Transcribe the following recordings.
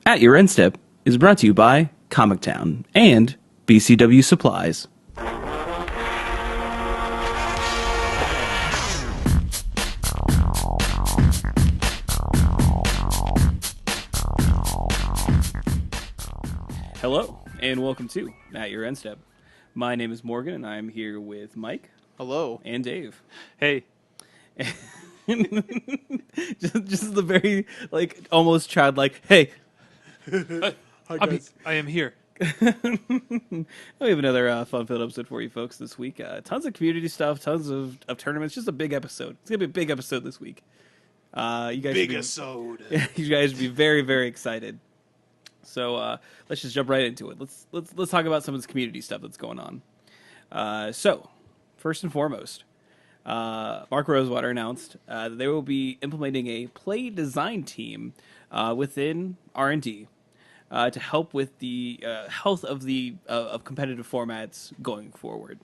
At Your End Step is brought to you by Comic Town and BCW Supplies. Hello, and welcome to At Your End Step. My name is Morgan, and I'm here with Mike. Hello. And Dave. Hey. just the very, almost childlike, hey. Hi, guys. I am here. We have another fun-filled episode for you folks this week. Tons of community stuff, tons of tournaments. Just a big episode. It's gonna be a big episode this week. You guys, you guys should be very, very excited. So let's just jump right into it. Let's talk about some of this community stuff that's going on. So first and foremost, Mark Rosewater announced that they will be implementing a play design team within R&D. To help with the health of of competitive formats going forward,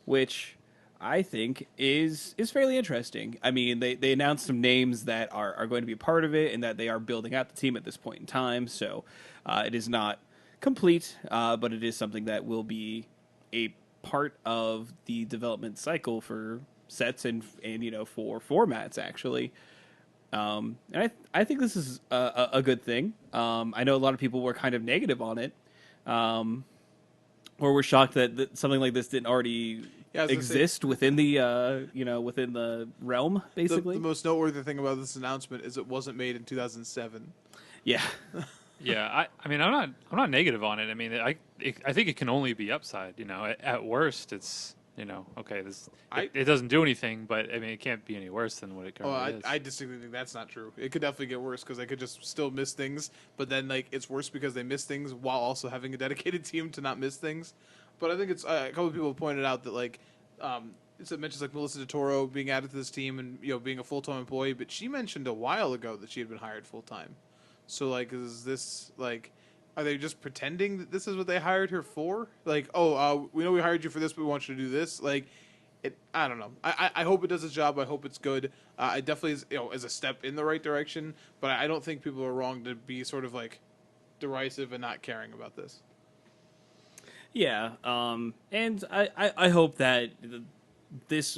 which I think is fairly interesting. I mean, they announced some names that are going to be a part of it, and that they are building out the team at this point in time. So it is not complete, but it is something that will be a part of the development cycle for sets and for formats actually. And I think this is a good thing. I know a lot of people were kind of negative on it, or were shocked that something like this didn't already exist within the within the realm. Basically, the most noteworthy thing about this announcement is it wasn't made in 2007. Yeah, Yeah, I mean, I'm not negative on it. I mean, I think it can only be upside. At worst, it's okay. It doesn't do anything, but I mean, it can't be any worse than what it currently is. I distinctly think that's not true. It could definitely get worse because they could just still miss things, but then it's worse because they miss things while also having a dedicated team to not miss things. But I think it's a couple of people pointed out that it mentions Melissa DeToro being added to this team and being a full-time employee, but she mentioned a while ago that she had been hired full-time. So is this are they just pretending that this is what they hired her for? We know we hired you for this, but we want you to do this. I don't know. I hope it does its job. I hope it's good. I definitely is a step in the right direction, but I don't think people are wrong to be sort of derisive and not caring about this. yeah. And I hope that this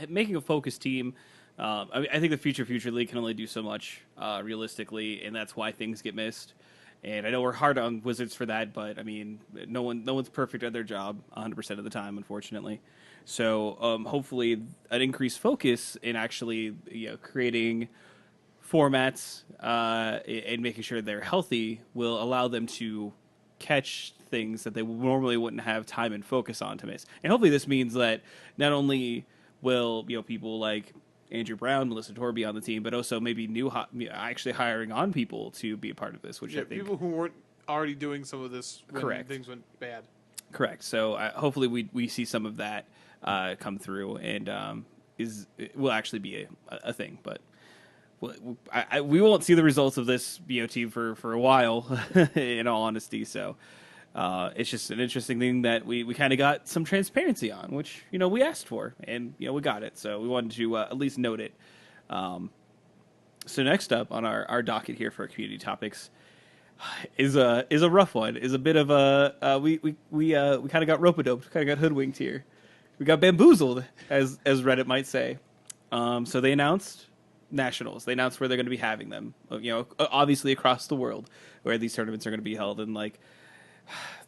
making a focus team. I think the future league can only do so much realistically, and that's why things get missed. And I know we're hard on Wizards for that, but I mean, no one's perfect at their job 100% of the time, unfortunately. So hopefully, an increased focus in actually creating formats and making sure they're healthy will allow them to catch things that they normally wouldn't have time and focus on to miss. And hopefully, this means that not only will people like Andrew Brown, Melissa DeToro be on the team, but also maybe actually hiring on people to be a part of this, which I think people who weren't already doing some of this when things went bad. Correct. So hopefully we see some of that come through, and will actually be a thing. But we won't see the results of this team for a while, in all honesty. So it's just an interesting thing that we kind of got some transparency on, which we asked for, and we got it. So we wanted to at least note it. So next up on our docket here for community topics is a rough one. Is a bit of a we kind of got rope-a-doped, kind of got hoodwinked here. We got bamboozled, as Reddit might say. So they announced nationals. They announced where they're going to be having them. Obviously across the world where these tournaments are going to be held, and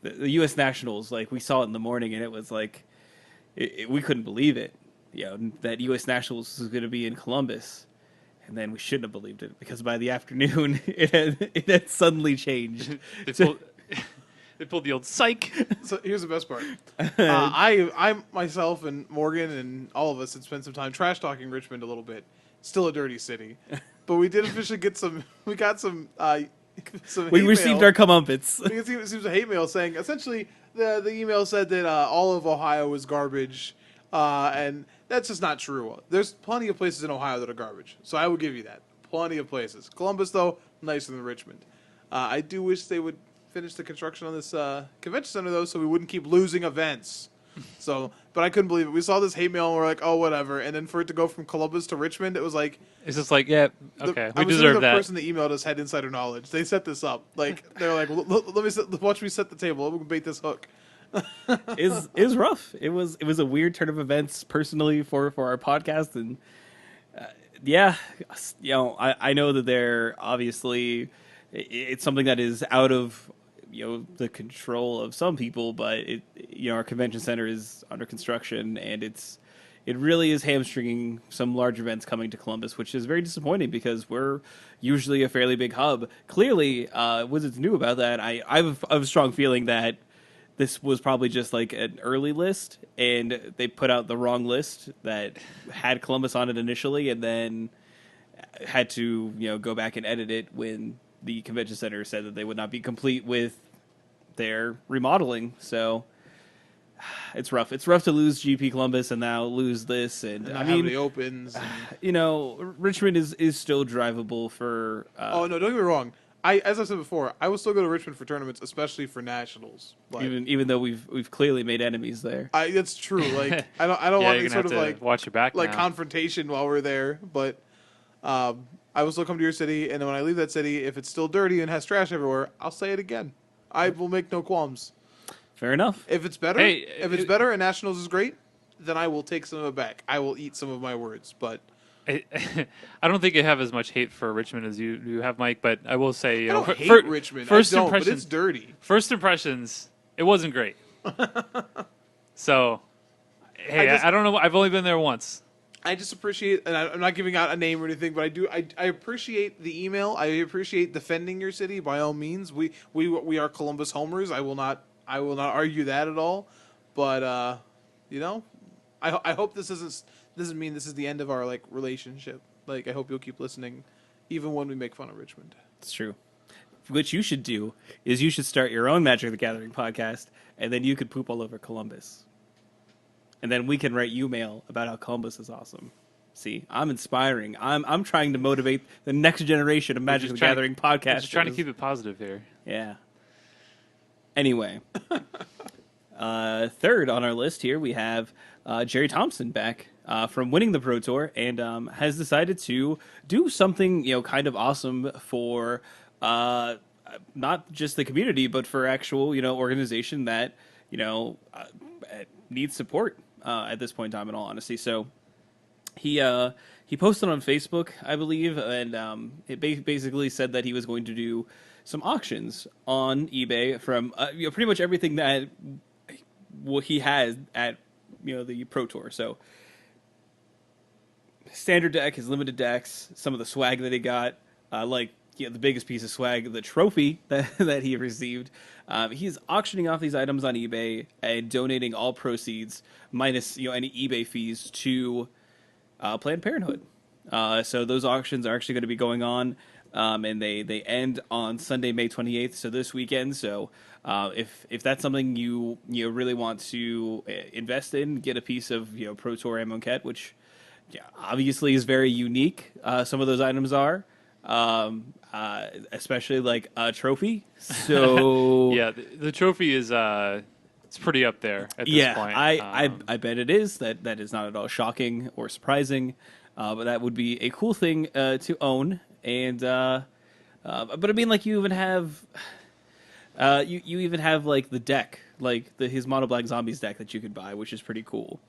the U.S. Nationals, we saw it in the morning, and it was we couldn't believe it. That U.S. Nationals was going to be in Columbus, and then we shouldn't have believed it because by the afternoon it had suddenly changed. They pulled the old psych. So here's the best part. I myself and Morgan and all of us had spent some time trash talking Richmond a little bit. Still a dirty city, but we did officially get some. We got some. We received our comeuppance. We received a hate mail saying essentially the email said that all of Ohio is garbage, and that's just not true. There's plenty of places in Ohio that are garbage, so I will give you that. Plenty of places. Columbus, though, nicer than Richmond. I do wish they would finish the construction on this convention center, though, so we wouldn't keep losing events. So, but I couldn't believe it. We saw this hate mail and we're like, oh, whatever. And then for it to go from Columbus to Richmond, it was like... It's just like, yeah, okay, we I'm deserve that. The person that emailed us had insider knowledge. They set this up. Like, they're like, watch me set the table. Let me bait this hook. It was rough. It was a weird turn of events personally for our podcast, and I know that they're obviously it's something that is out of the control of some people, but our convention center is under construction, and it really is hamstringing some large events coming to Columbus, which is very disappointing because we're usually a fairly big hub. Clearly, Wizards knew about that. I have a strong feeling that this was probably just like an early list, and they put out the wrong list that had Columbus on it initially, and then had to go back and edit it when the convention center said that they would not be complete with their remodeling. So it's rough. It's rough to lose GP Columbus and now lose this, and I mean the opens. Richmond is still drivable for. Oh no! Don't get me wrong. As I said before, I will still go to Richmond for tournaments, especially for nationals. But even though we've clearly made enemies there. That's true. Like I don't want any sort of like watch your back like now. Confrontation while we're there. But I will still come to your city, and then when I leave that city, if it's still dirty and has trash everywhere, I'll say it again. I will make no qualms. Fair enough. If it's better, better and nationals is great, then I will take some of it back. I will eat some of my words, but. I don't think you have as much hate for Richmond as you have, Mike. But I will say, I don't hate Richmond. But it's dirty. First impressions, it wasn't great. So, hey, I don't know. I've only been there once. I just appreciate, and I'm not giving out a name or anything, but I do. I appreciate the email. I appreciate defending your city by all means. We are Columbus homers. I will not argue that at all. But I hope this doesn't mean this is the end of our relationship. Like I hope you'll keep listening, even when we make fun of Richmond. It's true. What you should do is you should start your own Magic the Gathering podcast, and then you could poop all over Columbus, and then we can write you mail about how Columbus is awesome. See, I'm inspiring. I'm trying to motivate the next generation of Magic the Gathering podcasters. Just trying to keep it positive here. Yeah. Anyway, third on our list here we have Jerry Thompson back. From winning the Pro Tour, and has decided to do something kind of awesome for not just the community, but for actual organization that needs support at this point in time. In all honesty, so he posted on Facebook, I believe, and it basically said that he was going to do some auctions on eBay from pretty much everything that he has at the Pro Tour. So. Standard deck, his limited decks, some of the swag that he got, the biggest piece of swag, the trophy that he received. He's auctioning off these items on eBay and donating all proceeds minus any eBay fees to Planned Parenthood. So those auctions are actually going to be going on, and they end on Sunday, May 28th. So this weekend. So if that's something you really want to invest in, get a piece of Pro Tour Amonkhet, which. Yeah, obviously is very unique. Some of those items are, especially like a trophy. So yeah, the trophy is it's pretty up there at this point. I bet it is. That is not at all shocking or surprising, but that would be a cool thing to own. And but I mean, like you even have you even have like the deck, like his Mono Black Zombies deck that you could buy, which is pretty cool.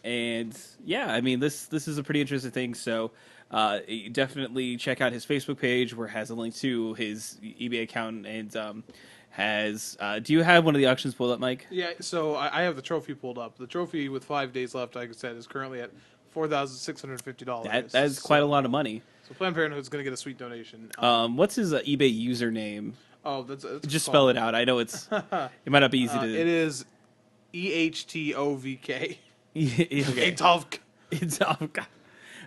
And yeah, I mean, this is a pretty interesting thing. So definitely check out his Facebook page where it has a link to his eBay account. And do you have one of the auctions pulled up, Mike? Yeah, so I have the trophy pulled up. The trophy with 5 days left, like I said, is currently at $4,650. That's quite a lot of money. So Planned Parenthood's going to get a sweet donation. What's his eBay username? Oh, that's just spell it out. I know it might not be easy to. It is EHTOVK. Okay.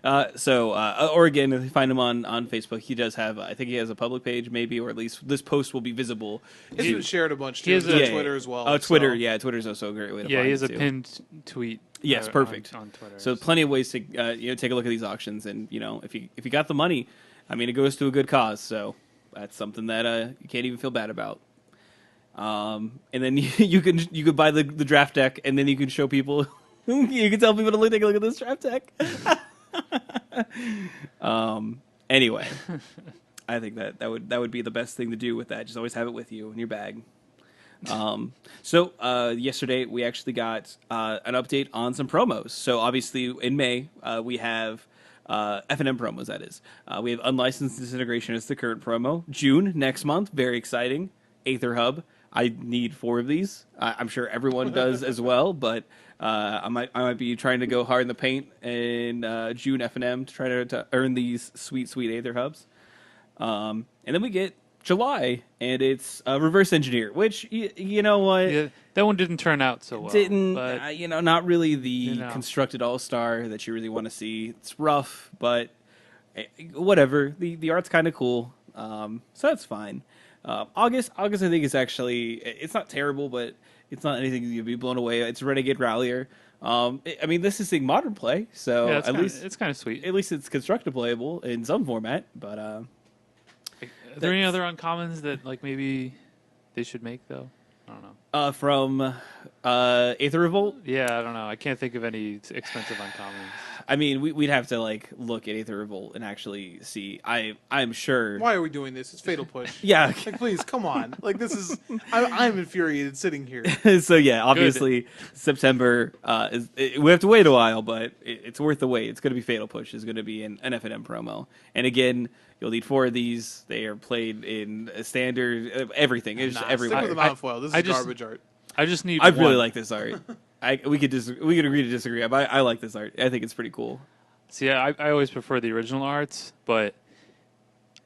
Oregon, if you find him on Facebook, he does have, I think he has a public page maybe, or at least this post will be visible. He's been shared a bunch too. He has Twitter as well. Oh, Twitter, so. Twitter's also a great way to find he has it a pinned tweet. Yes, perfect. On Twitter. So plenty of ways to take a look at these auctions, and if you got the money, I mean, it goes to a good cause, so that's something that you can't even feel bad about. And then you could buy the draft deck, and then you can show people. You can tell people to take a look at this draft deck. Anyway, I think that would be the best thing to do with that. Just always have it with you in your bag. So yesterday we actually got an update on some promos. So obviously in May we have F&M promos. That is, we have Unlicensed Disintegration as the current promo. June next month, very exciting. Aether Hub. I need 4 of these. I'm sure everyone does as well, but I might be trying to go hard in the paint in June F&M to try to earn these sweet Aether Hubs. And then we get July, and it's Reverse Engineer, which, you know what? Yeah, that one didn't turn out so well. Didn't, but, not really the constructed all-star that you really want to see. It's rough, but whatever. The art's kind of cool, so that's fine. August, I think is actually, it's not terrible, but it's not anything you'd be blown away. It's Renegade Rallier. I mean, this is seeing modern play, so yeah, at least it's kind of sweet. At least it's constructed playable in some format. But are there any other uncommons that like maybe they should make though? I don't know. From Aether Revolt? Yeah, I don't know. I can't think of any expensive uncommons. I mean, we'd have to like look at Aether Revolt and actually see. I'm sure. Why are we doing this? It's Fatal Push. Yeah. Like, please, come on. Like, this is. I'm infuriated sitting here. So yeah, obviously September we have to wait a while, but it's worth the wait. It's going to be Fatal Push. Is going to be an F&M promo, and again, you'll need 4 of these. They are played in a standard, everything. It's just everywhere. Stick with the Mount Foil. This is garbage art. I just need. I really like this art. We could agree to disagree. But I like this art. I think it's pretty cool. See, I always prefer the original arts, but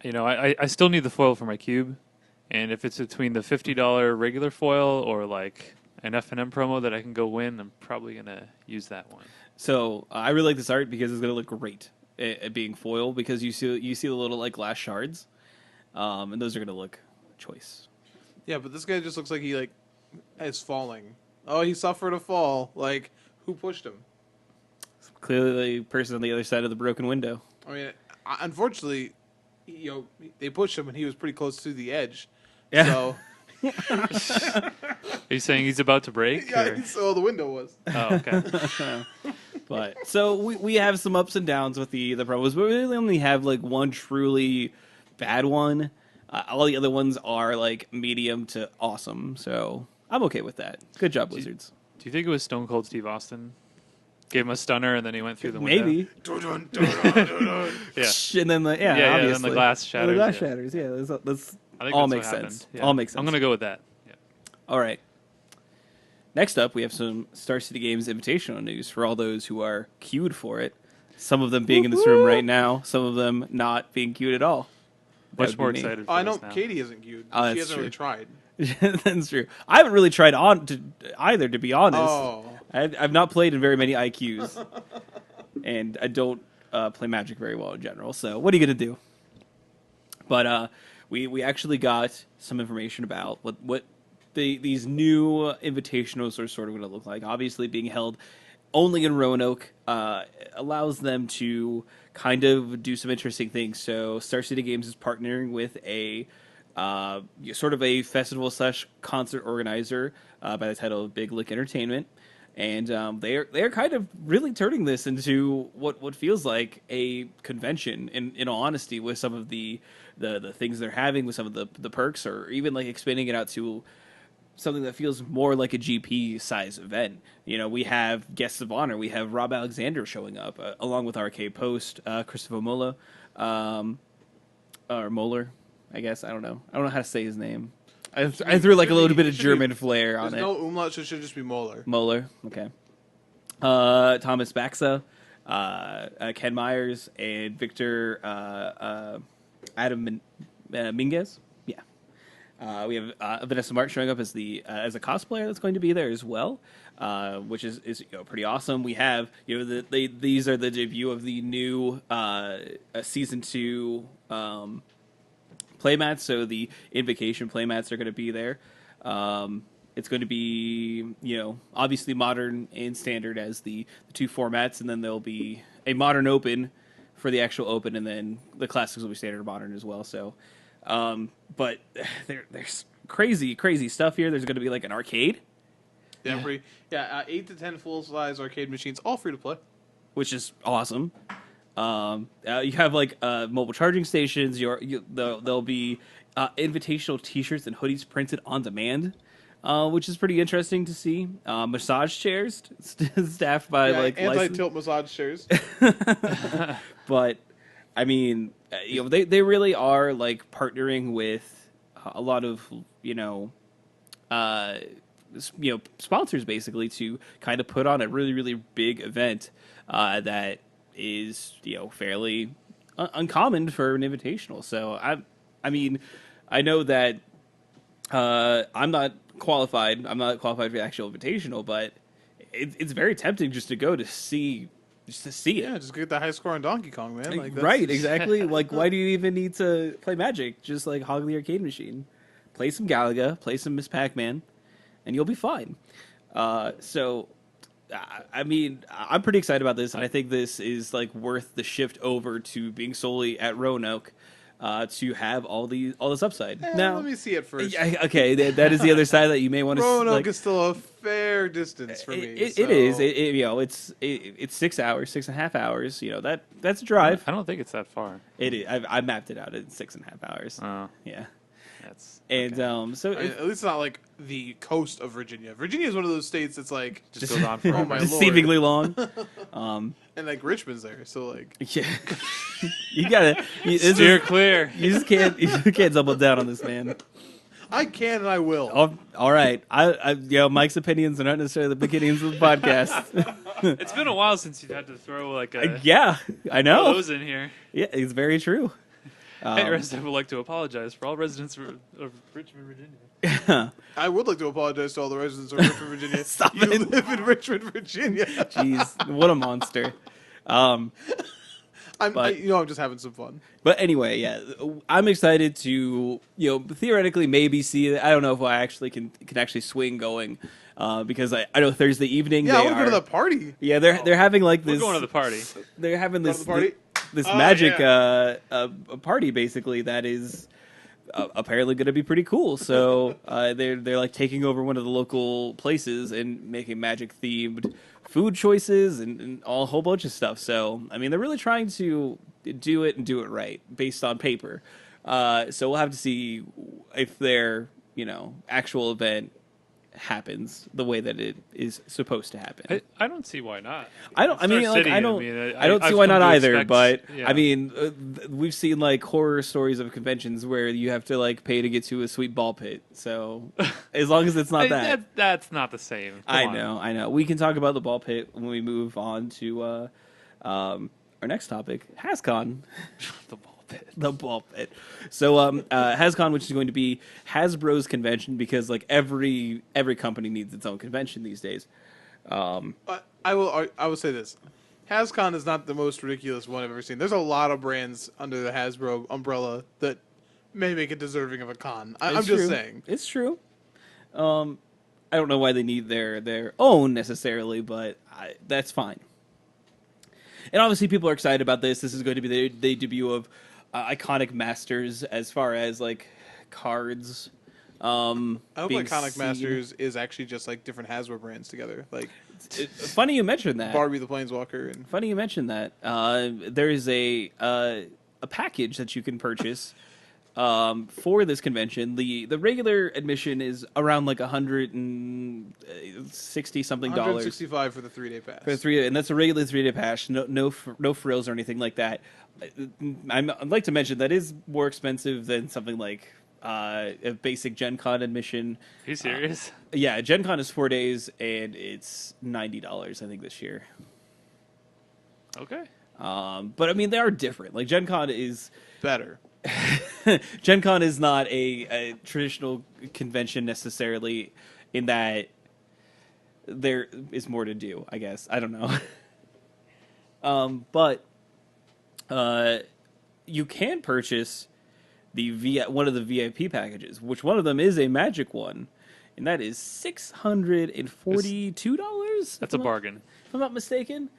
you know, I still need the foil for my cube, and if it's between the $50 regular foil or like an F&M promo that I can go win, I'm probably gonna use that one. So I really like this art because it's gonna look great at being foil, because you see the little like glass shards, and those are gonna look choice. Yeah, but this guy just looks like he like is falling. Oh, he suffered a fall. Like, who pushed him? Clearly the person on the other side of the broken window. I mean, unfortunately, they pushed him and he was pretty close to the edge. Yeah. So. Are you saying he's about to break? Yeah, so the window was. Oh, okay. But so we have some ups and downs with the promos, but we really only have like one truly bad one. All the other ones are like medium to awesome, so I'm okay with that. Good job, Wizards. Do you think it was Stone Cold Steve Austin? Gave him a stunner and then he went through the window? Maybe. Yeah. And then obviously. Then the glass shatters. The glass shatters, yeah. That's all makes sense. Yeah. All makes sense. I'm going to go with that. Yeah. All right. Next up, we have some Star City Games Invitational news for all those who are queued for it. Some of them being in this room right now, some of them not being queued at all. Much more excited for I know this now. Katie isn't queued. Oh, she hasn't really tried. That's true. I haven't really tried either, to be honest. Oh. I've not played in very many IQs, and I don't play Magic very well in general. So what are you gonna do? But we actually got some information about what these new invitationals are sort of going to look like. Obviously, being held only in Roanoke allows them to kind of do some interesting things. So Star City Games is partnering with a sort of a festival / concert organizer by the title of Big Lick Entertainment. And they're kind of really turning this into what feels like a convention, in all honesty, with some of the things they're having, with some of the perks, or even like expanding it out to something that feels more like a GP size event. You know, we have guests of honor. We have Rob Alexander showing up, along with Arcade Post, Christopher Mola, or Moeller, I guess. I don't know how to say his name. I threw like a little bit of German flair on it. There's no umlaut, so it should just be Moeller. Moeller, okay. Thomas Baxa, Ken Myers, and Victor Adam Minguez. Yeah. We have Vanessa Martin showing up as as a cosplayer that's going to be there as well, which is pretty awesome. We have these are the debut of the new season 2 playmats. So the Invocation playmats are going to be there. It's going to be obviously modern and standard as the 2 formats, and then there'll be a modern open for the actual open, and then the classics will be standard modern as well. So. But crazy stuff here. There's going to be like an arcade. Yeah, 8 to 10 full-size arcade machines, all free to play, which is awesome. You have like mobile charging stations. There'll be invitational T-shirts and hoodies printed on demand, which is pretty interesting to see. Massage chairs staffed by like anti-tilt massage chairs. But I mean, they really are like partnering with a lot of sponsors basically to kind of put on a really big event that is fairly uncommon for an invitational. So I mean, I know that I'm not qualified. I'm not qualified for the actual invitational, but it's very tempting just to go to see. Just to see it. Yeah, just get the high score on Donkey Kong, man. Like, right, exactly. Like, why do you even need to play Magic? Just like hog the arcade machine, play some Galaga, play some Miss Pac-Man, and you'll be fine. So, I mean, I'm pretty excited about this, and I think this is like worth the shift over to being solely at Roanoke to have all this upside. Now, let me see it first. Okay, that is the other side that you may want to. Roanoke is still a fair distance for me. It is. It's 6 hours, 6.5 hours. That's a drive. I don't think it's that far. It is. I mapped it out at 6.5 hours. Oh, yeah. That's and so at least it's not like the coast of Virginia. Virginia is one of those states that's like just goes on for oh my lord, deceivingly long. And like Richmond's there, so like yeah, you gotta steer clear. You can't double down on this, man. I can and I will. Oh, all right. Mike's opinions are not necessarily the opinions of the podcast. It's been a while since you've had to throw like a yeah, I know those in here. Yeah, it's very true. Hey, resident would like to apologize for all residents of Richmond, Virginia. I would like to apologize to all the residents of Richmond, Virginia. Stop you live in Richmond, Virginia. Jeez, what a monster. I'm just having some fun. But anyway, yeah, I'm excited to theoretically maybe see it. I don't know if I actually can actually swing going. Because I know Thursday evening. Yeah, I want to go to the party. Yeah, they're having like this. We're going to the party. They're having this party? This magic party basically that is apparently going to be pretty cool. So they're like taking over one of the local places and making magic themed food choices and a whole bunch of stuff. So I mean, they're really trying to do it and do it right based on paper. So we'll have to see if their actual event happens the way that it is supposed to happen. I don't see why not. I don't see why not either. But yeah. I mean, we've seen like horror stories of conventions where you have to like pay to get to a sweet ball pit. So as long as it's not that's not the same. I know. We can talk about the ball pit when we move on to our next topic, HasCon. The ball pit. So HasCon, which is going to be Hasbro's convention, because like every company needs its own convention these days. But I will say this: HasCon is not the most ridiculous one I've ever seen. There's a lot of brands under the Hasbro umbrella that may make it deserving of a con. I'm just saying. It's true. I don't know why they need their own necessarily, but that's fine. And obviously, people are excited about this. This is going to be the debut of iconic masters as far as like cards. I hope Iconic Masters is actually just like different Hasbro brands together. Like, funny you mentioned that. Barbie the Planeswalker. And funny you mentioned that. There is a package that you can purchase for this convention. The regular admission is around like $160 something. $165 for the 3-day pass. And that's a regular 3-day pass. No frills or anything like that. I'd like to mention that is more expensive than something like a basic Gen Con admission. Are you serious? Yeah, Gen Con is 4 days and it's $90 I think this year. Okay. But I mean they are different. Like Gen Con is better. Gen Con is not a traditional convention necessarily, in that there is more to do, I guess. I don't know. But you can purchase one of the VIP packages, which one of them is a Magic one, and that is $642. That's a bargain, if I'm not mistaken.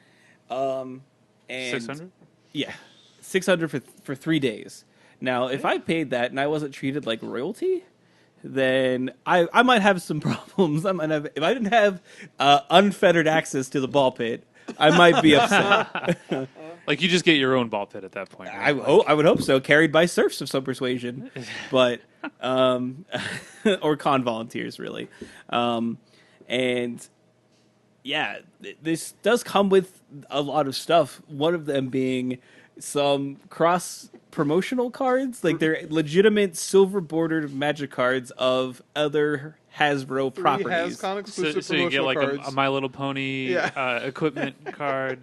And 600. Yeah, 600 for 3 days. Now, if I paid that and I wasn't treated like royalty, then I might have some problems. If I didn't have unfettered access to the ball pit, I might be upset. Like you just get your own ball pit at that point. Right? I would hope so, carried by serfs of some persuasion, but or con volunteers really, and yeah, this does come with a lot of stuff. One of them being some cross promotional cards, like they're legitimate silver bordered Magic cards of other Hasbro properties. Hascon exclusive so you get like cards. a My Little Pony equipment card.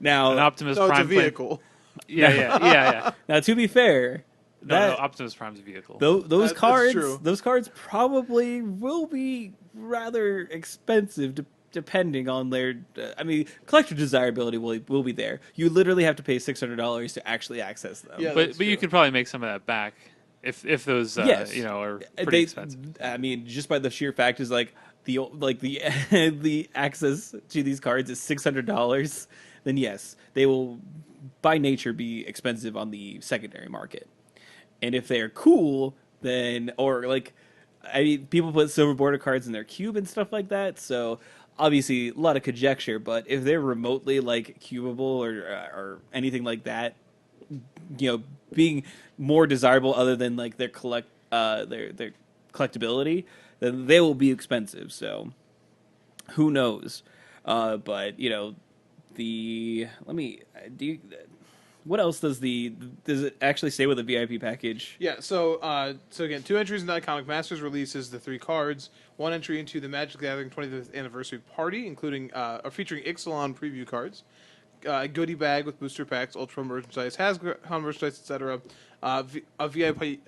Now, an Optimus no, Prime it's a vehicle. Yeah. Now, to be fair, No, Optimus Prime's a vehicle. Those true. cards probably will be rather expensive depending on their. I mean, collector desirability will be there. You literally have to pay $600 to actually access them. Yeah, but you could probably make some of that back if those yes. are pretty expensive. I mean, just by the sheer fact is like the access to these cards is $600. Then yes, they will by nature be expensive on the secondary market. And if they're cool, then people put silver border cards in their cube and stuff like that. So obviously a lot of conjecture, but if they're remotely like cubable or anything like that, being more desirable other than like their collectability, then they will be expensive. So who knows? But what else does it actually say with the VIP package? Yeah, so again, 2 entries into Iconic Masters releases the 3 cards, 1 entry into the Magic the Gathering 25th Anniversary Party, including featuring Ixalan preview cards, a goodie bag with booster packs, Ultra merchandise, Hascon merchandise, etc. A VIP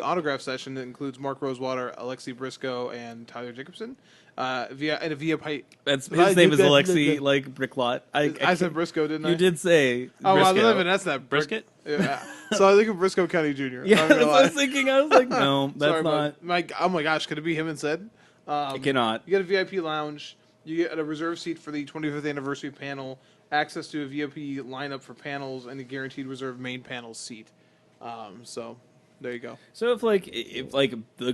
autograph session that includes Mark Rosewater, Alexi Briscoe, and Tyler Jacobson. And a VIP. His name is Alexi, like Bricklot. I said Briscoe, didn't I? You did say. Oh, Briscoe. that's that Brisket. Yeah. So I think of Briscoe County Jr. Yeah, that's what I was thinking. I was like, no, that's Sorry, not. oh my gosh, could it be him instead? It cannot. You get a VIP lounge. You get a reserve seat for the 25th anniversary panel, access to a VIP lineup for panels, and a guaranteed reserve main panel seat. So there you go. So if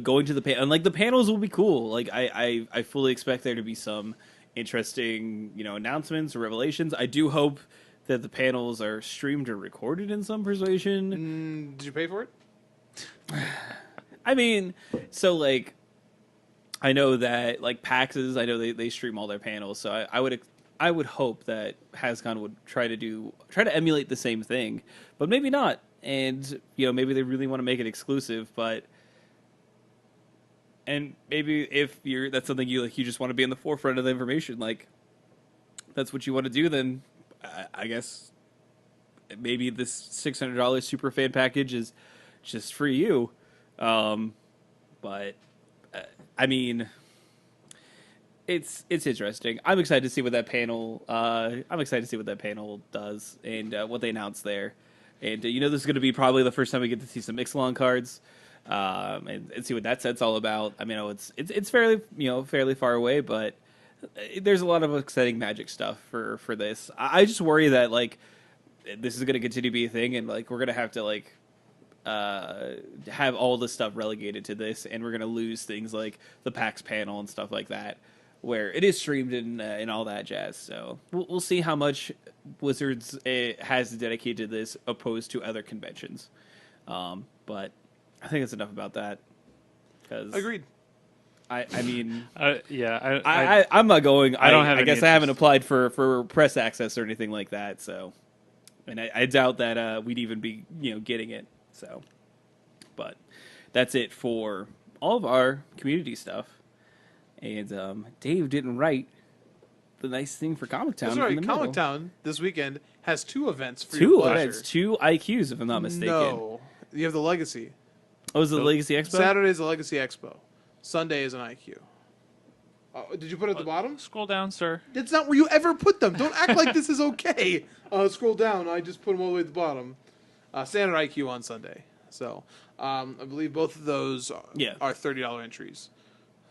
going to the panel, and like the panels will be cool. Like I fully expect there to be some interesting announcements or revelations. I do hope that the panels are streamed or recorded in some persuasion. Did you pay for it? I mean, so like I know that like PAXs, I know they stream all their panels, so I would hope that Hascon would try to emulate the same thing, but maybe not. And maybe they really want to make it exclusive, and maybe if that's something you just want to be in the forefront of the information, like that's what you want to do, then I guess maybe this $600 super fan package is just for you. But I mean, it's interesting. I'm excited to see what that panel. I'm excited to see what that panel does and what they announce there. And this is going to be probably the first time we get to see some Ixalan cards, and see what that set's all about. I mean, it's fairly far away, but there's a lot of exciting Magic stuff for this. I just worry that like this is going to continue to be a thing, and like we're going to have to like have all this stuff relegated to this, and we're going to lose things like the PAX panel and stuff like that, where it is streamed and all that jazz. So we'll see how much Wizards has dedicated to this opposed to other conventions. But I think that's enough about that. Agreed. I mean, I'm not going. I guess I haven't applied for press access or anything like that. So, and I doubt that we'd even be getting it. So, but that's it for all of our community stuff. And Dave didn't write the nice thing for Comic Town. That's right. Comic Town this weekend has 2 events for your pleasure. Events, 2 IQs, if I'm not mistaken. No, you have the Legacy. Oh, is it the Legacy Expo? Saturday's the Legacy Expo. Sunday is an IQ. Did you put it at the bottom? Scroll down, sir. It's not where you ever put them. Don't act like this is okay. Scroll down. I just put them all the way at the bottom. Standard IQ on Sunday. So I believe both of those are $30 entries.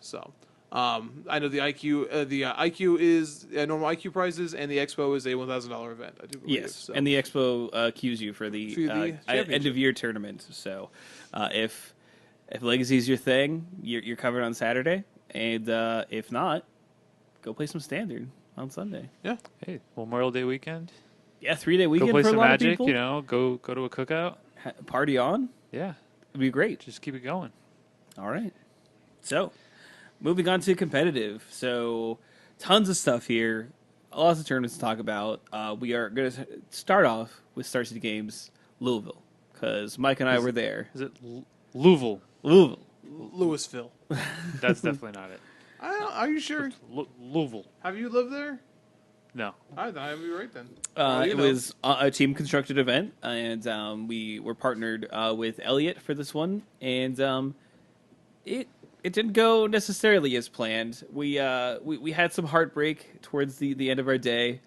So I know the IQ is normal IQ prices, and the Expo is a $1,000 event. I do believe. Yes, so. And the Expo queues you for the end of year tournament. So if if Legacy's your thing, you're covered on Saturday, and if not, go play some Standard on Sunday. Yeah. Hey, Memorial Day weekend. Yeah, 3-day Go weekend play for a some lot Magic. of people. You know, go to a cookout. Party on. Yeah, It'd be great. just keep it going. All right. So, moving on to competitive. So, tons of stuff here. Lots of tournaments to talk about. We are going to start off with Star City Games Louisville, because Mike and I were there. Is it Louisville? Louisville. Louisville. That's definitely not it. Are you sure? Louisville. Have you lived there? No. I thought I'd be right then. It was a team constructed event, and we were partnered with Elliott for this one, and it didn't go necessarily as planned. We had some heartbreak towards the end of our day.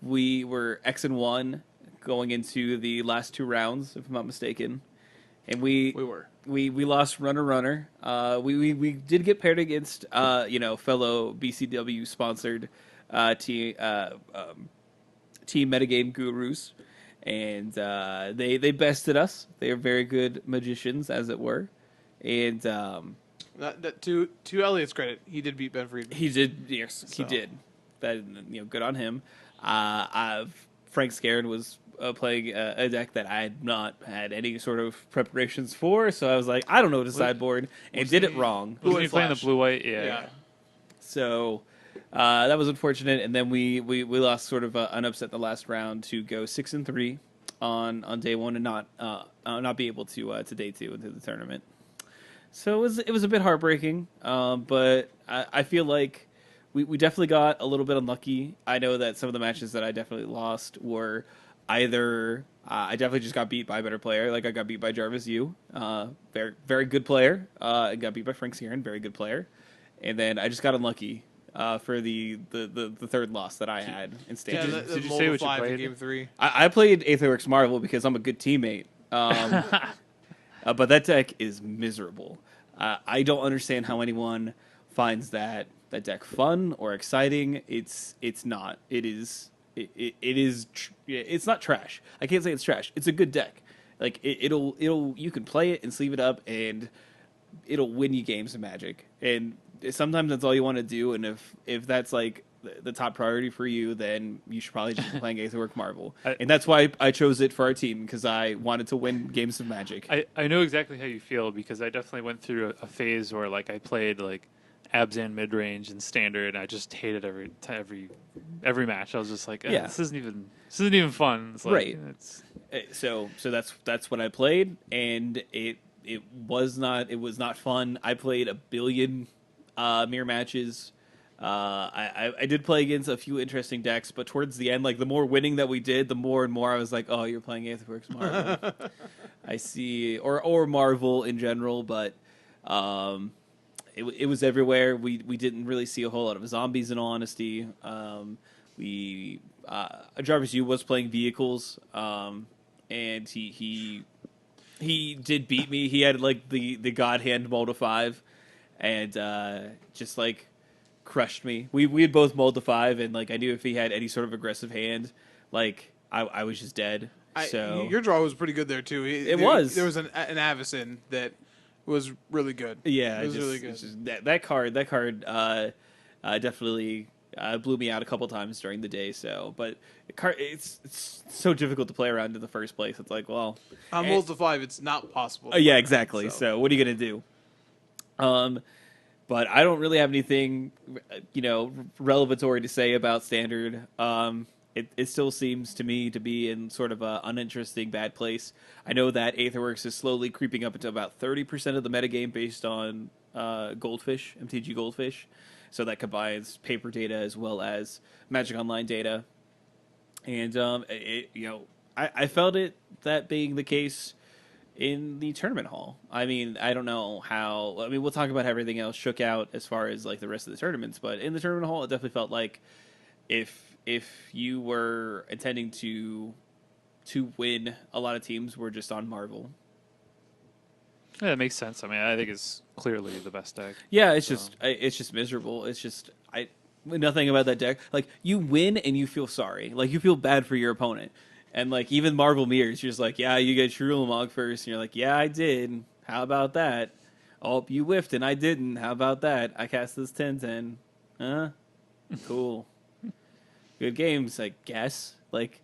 We were X-1 going into the last 2 rounds, if I'm not mistaken, and we lost runner. We did get paired against fellow BCW sponsored team metagame gurus, and they bested us. They are very good magicians, as it were. And to Elliot's credit, he did beat Ben Friedman. He did, yes, So. he did. That good on him. Frank Scared was playing a deck that I had not had any sort of preparations for, so I was like, I don't know what to sideboard, and did it wrong. Wasn't he playing the Flash. blue-white? Yeah. So that was unfortunate, and then we lost sort of an upset in the last round to go 6-3 on day 1 and not be able to day 2 into the tournament. So it was a bit heartbreaking, but I feel like we definitely got a little bit unlucky. I know that some of the matches that I definitely lost were either I definitely just got beat by a better player, like I got beat by Jarvis Yu, very very good player, and got beat by Frank Sieran, very good player, and then I just got unlucky for the third loss that I had in Standard. Yeah, Did you say what you in played? Game 3. I played Aetherworks Marvel because I'm a good teammate. But that deck is miserable. I don't understand how anyone finds that deck fun or exciting. It's not. It's not trash. I can't say it's trash. It's a good deck. Like it'll you can play it and sleeve it up, and it'll win you games of Magic. And sometimes that's all you want to do. And if that's like the top priority for you, then you should probably just be playing Aetherwork Marvel. And that's why I chose it for our team, because I wanted to win games of Magic. I know exactly how you feel, because I definitely went through a phase where like I played like Abzan mid range and Standard, and I just hated every match. I was just like, this isn't even fun. It's like, right. So that's what I played, and it was not fun. I played a billion mirror matches. I did play against a few interesting decks, but towards the end, like the more winning that we did, the more and more I was like, oh, you're playing Aetherworks Marvel. I see, or Marvel in general, but it was everywhere. We didn't really see a whole lot of zombies, in all honesty. Jarvis Yu was playing vehicles, and he did beat me. He had like the God Hand mold of 5, and just like crushed me. We had both mold to 5, and like I knew if he had any sort of aggressive hand, like I was just dead. So your draw was pretty good there too. There was an Avacyn that was really good. Yeah, it was just, really good. Just, that card definitely blew me out a couple times during the day. So, but it's so difficult to play around in the first place. It's like, well, on mold to 5, it's not possible. Yeah, exactly. So what are you gonna do? But I don't really have anything, relevatory to say about Standard. It still seems to me to be in sort of an uninteresting, bad place. I know that Aetherworks is slowly creeping up into about 30% of the metagame based on Goldfish, MTG Goldfish. So that combines paper data as well as Magic Online data. And, I felt that being the case in the tournament hall. I mean, I don't know how. I mean, we'll talk about how everything else shook out as far as like the rest of the tournaments, but in the tournament hall, it definitely felt like if you were intending to win, a lot of teams were just on Marvel. Yeah, that makes sense. I mean, I think it's clearly the best deck. Yeah, it's just miserable. It's just nothing about that deck. Like you win and you feel sorry, like you feel bad for your opponent. And, like, even Marvel Mirrors, you're just like, yeah, you get True Ulamog first. And you're like, yeah, I did. How about that? Oh, you whiffed and I didn't. How about that? I cast this 10/10. Huh? Cool. Good games, I guess. Like,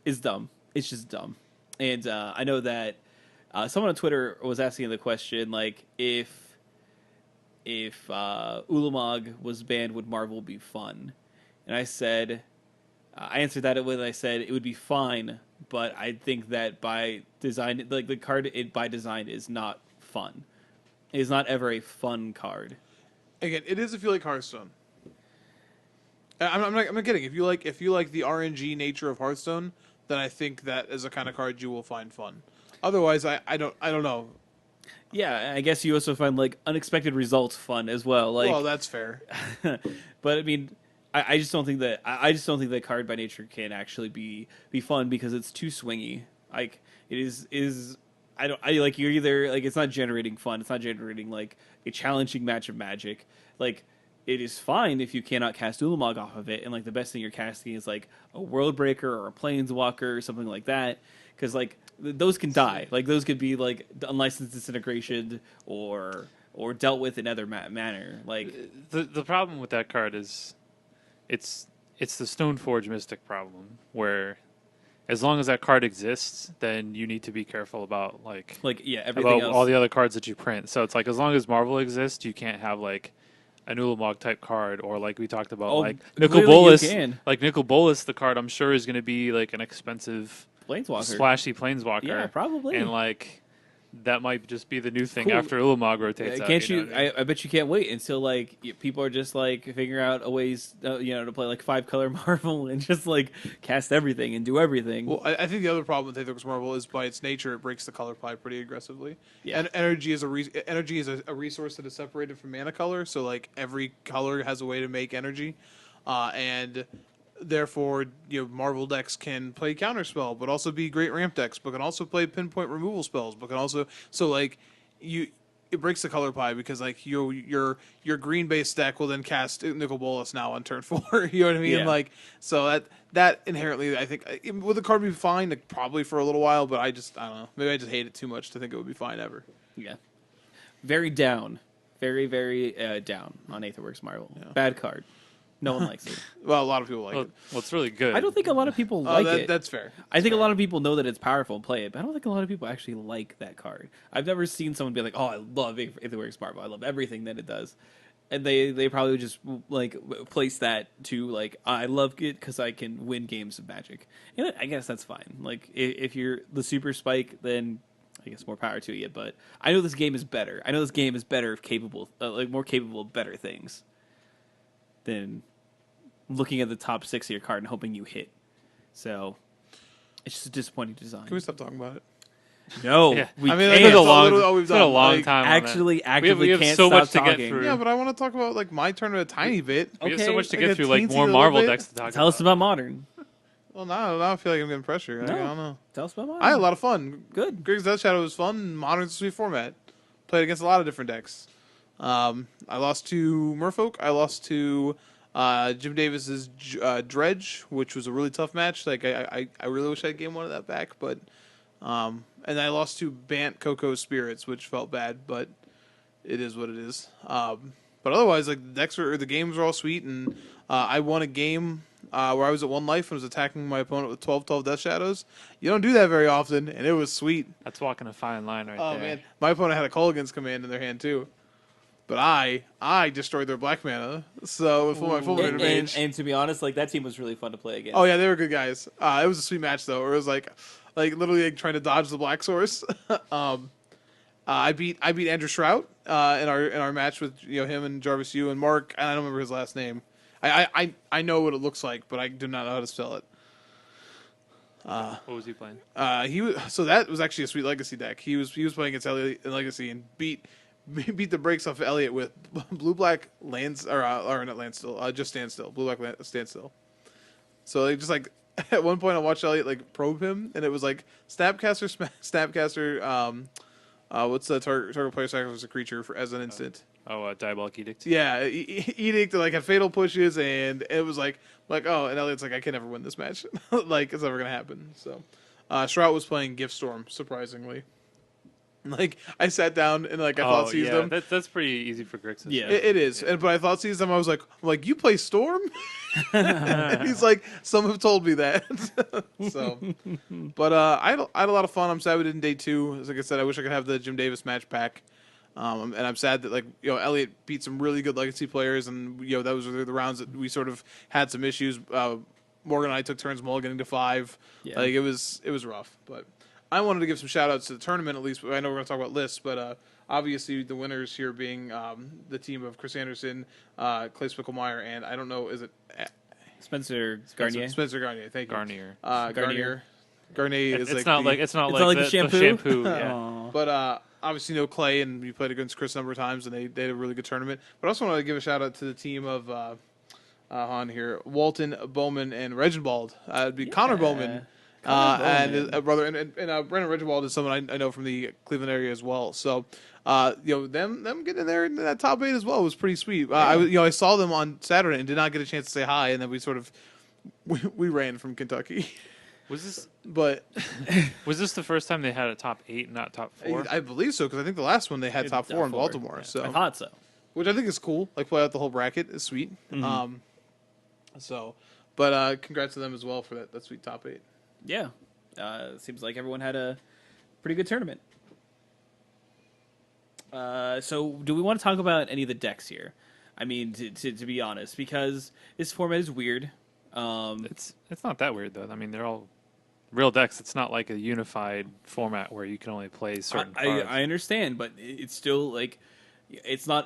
it's dumb. It's just dumb. And I know that someone on Twitter was asking the question, like, if Ulamog was banned, would Marvel be fun? And I said, I answered that with, I said it would be fine, but I think that by design, like the card by design is not fun. It is not ever a fun card. Again, it is if you like Hearthstone. I'm not kidding. If you like the RNG nature of Hearthstone, then I think that is a kind of card you will find fun. Otherwise, I don't know. Yeah, I guess you also find like unexpected results fun as well. Like, well, that's fair. But I mean, I just don't think that I just don't think that card by nature can actually be fun because it's too swingy. Like it is I like you're either like it's not generating fun. It's not generating like a challenging match of Magic. Like it is fine if you cannot cast Ulamog off of it, and like the best thing you're casting is like a World Breaker or a Planeswalker or something like that. Because like those can die. Like those could be like unlicensed disintegration or dealt with in other manner. Like the problem with that card is it's the Stoneforge Mystic problem, where as long as that card exists, then you need to be careful about yeah, everything about else. all the other cards that you print. So it's like as long as Marvel exists, you can't have like an Ulamog type card, or like we talked about, like Nicol Bolas. Like Nicol Bolas, the card I'm sure is going to be like an expensive Planeswalker, splashy Planeswalker. Yeah, probably. And like that might just be the new thing after Ulamog rotates out. Can't you? Know what I mean? I bet you can't wait until like people are just like figuring out a ways to play like 5-color Marvel and just like cast everything and do everything. Well, I think the other problem with Aetherworks Marvel is by its nature it breaks the color pie pretty aggressively. Yeah. And energy is a resource that is separated from mana color, so like every color has a way to make energy, and therefore, Marvel decks can play counterspell, but also be great ramp decks, but can also play pinpoint removal spells, but can also it breaks the color pie because like your green base deck will then cast Nicol Bolas now on turn 4. You know what I mean? Yeah. Like so that inherently I think would the card be fine? Like, probably for a little while, but I don't know. Maybe I just hate it too much to think it would be fine ever. Yeah. Very down. Very, very down on Aetherworks Marvel. Yeah. Bad card. No one likes it. Well, a lot of people like it. Well, it's really good. I don't think a lot of people like it. That's fair. I think a lot of people know that it's powerful and play it, but I don't think a lot of people actually like that card. I've never seen someone be like, "Oh, I love Aetherworks Marvel. I love everything that it does," and they probably just like place that to like, "I love it because I can win games of Magic," and I guess that's fine. Like if you're the super spike, then I guess more power to you. But I know this game is better. I know this game is better, capable, more capable of better things than looking at the top 6 of your card and hoping you hit. So it's just a disappointing design. Can we stop talking about it? No, yeah. we I can't. mean, it's been a long time. Actually, we have can't so stop much to talking. get through. Yeah, but I want to talk about like my turn a tiny bit. We have so much to Like get a through, like teensy more little Marvel bit. decks to talk about. Tell us about Modern. Well, now I feel like I'm getting pressure. No. I don't know. Tell us about Modern. I had a lot of fun. Good. Griggs Death Shadow was fun. Modern's a sweet format. Played against a lot of different decks. I lost to Merfolk. I lost to Jim Davis's Dredge, which was a really tough match. Like I really wish I had game 1 of that back, but and I lost to Bant Coco Spirits, which felt bad, but it is what it is. But otherwise, like the games were all sweet, and I won a game where I was at 1 life and was attacking my opponent with 12 Death Shadows. You don't do that very often, and it was sweet. That's walking a fine line right Oh there. man, my opponent had a Culligan's Command in their hand too. But I destroyed their black mana, so with my full mage. And to be honest, like that team was really fun to play against. Oh yeah, they were good guys. It was a sweet match though. Where it was like literally like, trying to dodge the black source. I beat Andrew Shrout in our match with him and Jarvis Yu and Mark. And I don't remember his last name. I know what it looks like, but I do not know how to spell it. What was he playing? So that was actually a sweet Legacy deck. He was playing against Elliot in Legacy and beat the brakes off of Elliot with blue black lands or not land still, just stand still, blue black stand still. So like just like at one point I watched Elliot like probe him and it was like Snapcaster. What's the target player sacrifices a creature as an instant? Diabolic Edict. Yeah, Edict like had fatal pushes and it was like oh, and Elliot's like I can never win this match, like it's never gonna happen. So Shrout was playing Gift Storm surprisingly. Like I sat down and like I thought seized them. That's pretty ezy for Grixis. Yeah. It is. Yeah. But I thought seized them. I was like, you play Storm? And he's like, some have told me that. So, but I had a lot of fun. I'm sad we didn't day 2. Like I said, I wish I could have the Jim Davis match pack. And I'm sad that Elliot beat some really good legacy players, and those were the rounds that we sort of had some issues. Morgan and I took turns mulliganing to 5. Yeah. Like it was rough, but I wanted to give some shout outs to the tournament at least. I know we're going to talk about lists, but obviously the winners here being the team of Chris Anderson, Clay Spickelmeyer, and I don't know, is it Spencer Garnier? Spencer Garnier, thank you. Garnier. Garnier is it's like not like the shampoo. Yeah. But obviously Clay, and we played against Chris a number of times, and they had a really good tournament. But I also want to give a shout out to the team of on here, Walton, Bowman, and Reginbald. It'd be Connor Bowman. And his brother, and Brandon Reginbald is someone I know from the Cleveland area as well. So, them getting in there in that top 8 as well was pretty sweet. I saw them on Saturday and did not get a chance to say hi, and then we sort of we ran from Kentucky. Was But this the first time they had a top 8, not top 4? I believe so, because I think the last one they had top 4 in Baltimore. Yeah. So I thought so. which I think is cool. Like play out the whole bracket is sweet. Mm-hmm. But congrats to them as well for that sweet top 8. Yeah. Seems like everyone had a pretty good tournament. So do we want to talk about any of the decks here? I mean, to be honest, because this format is weird. It's not that weird though. I mean, they're all real decks. It's not like a unified format where you can only play certain cards. I understand, but it's still like it's not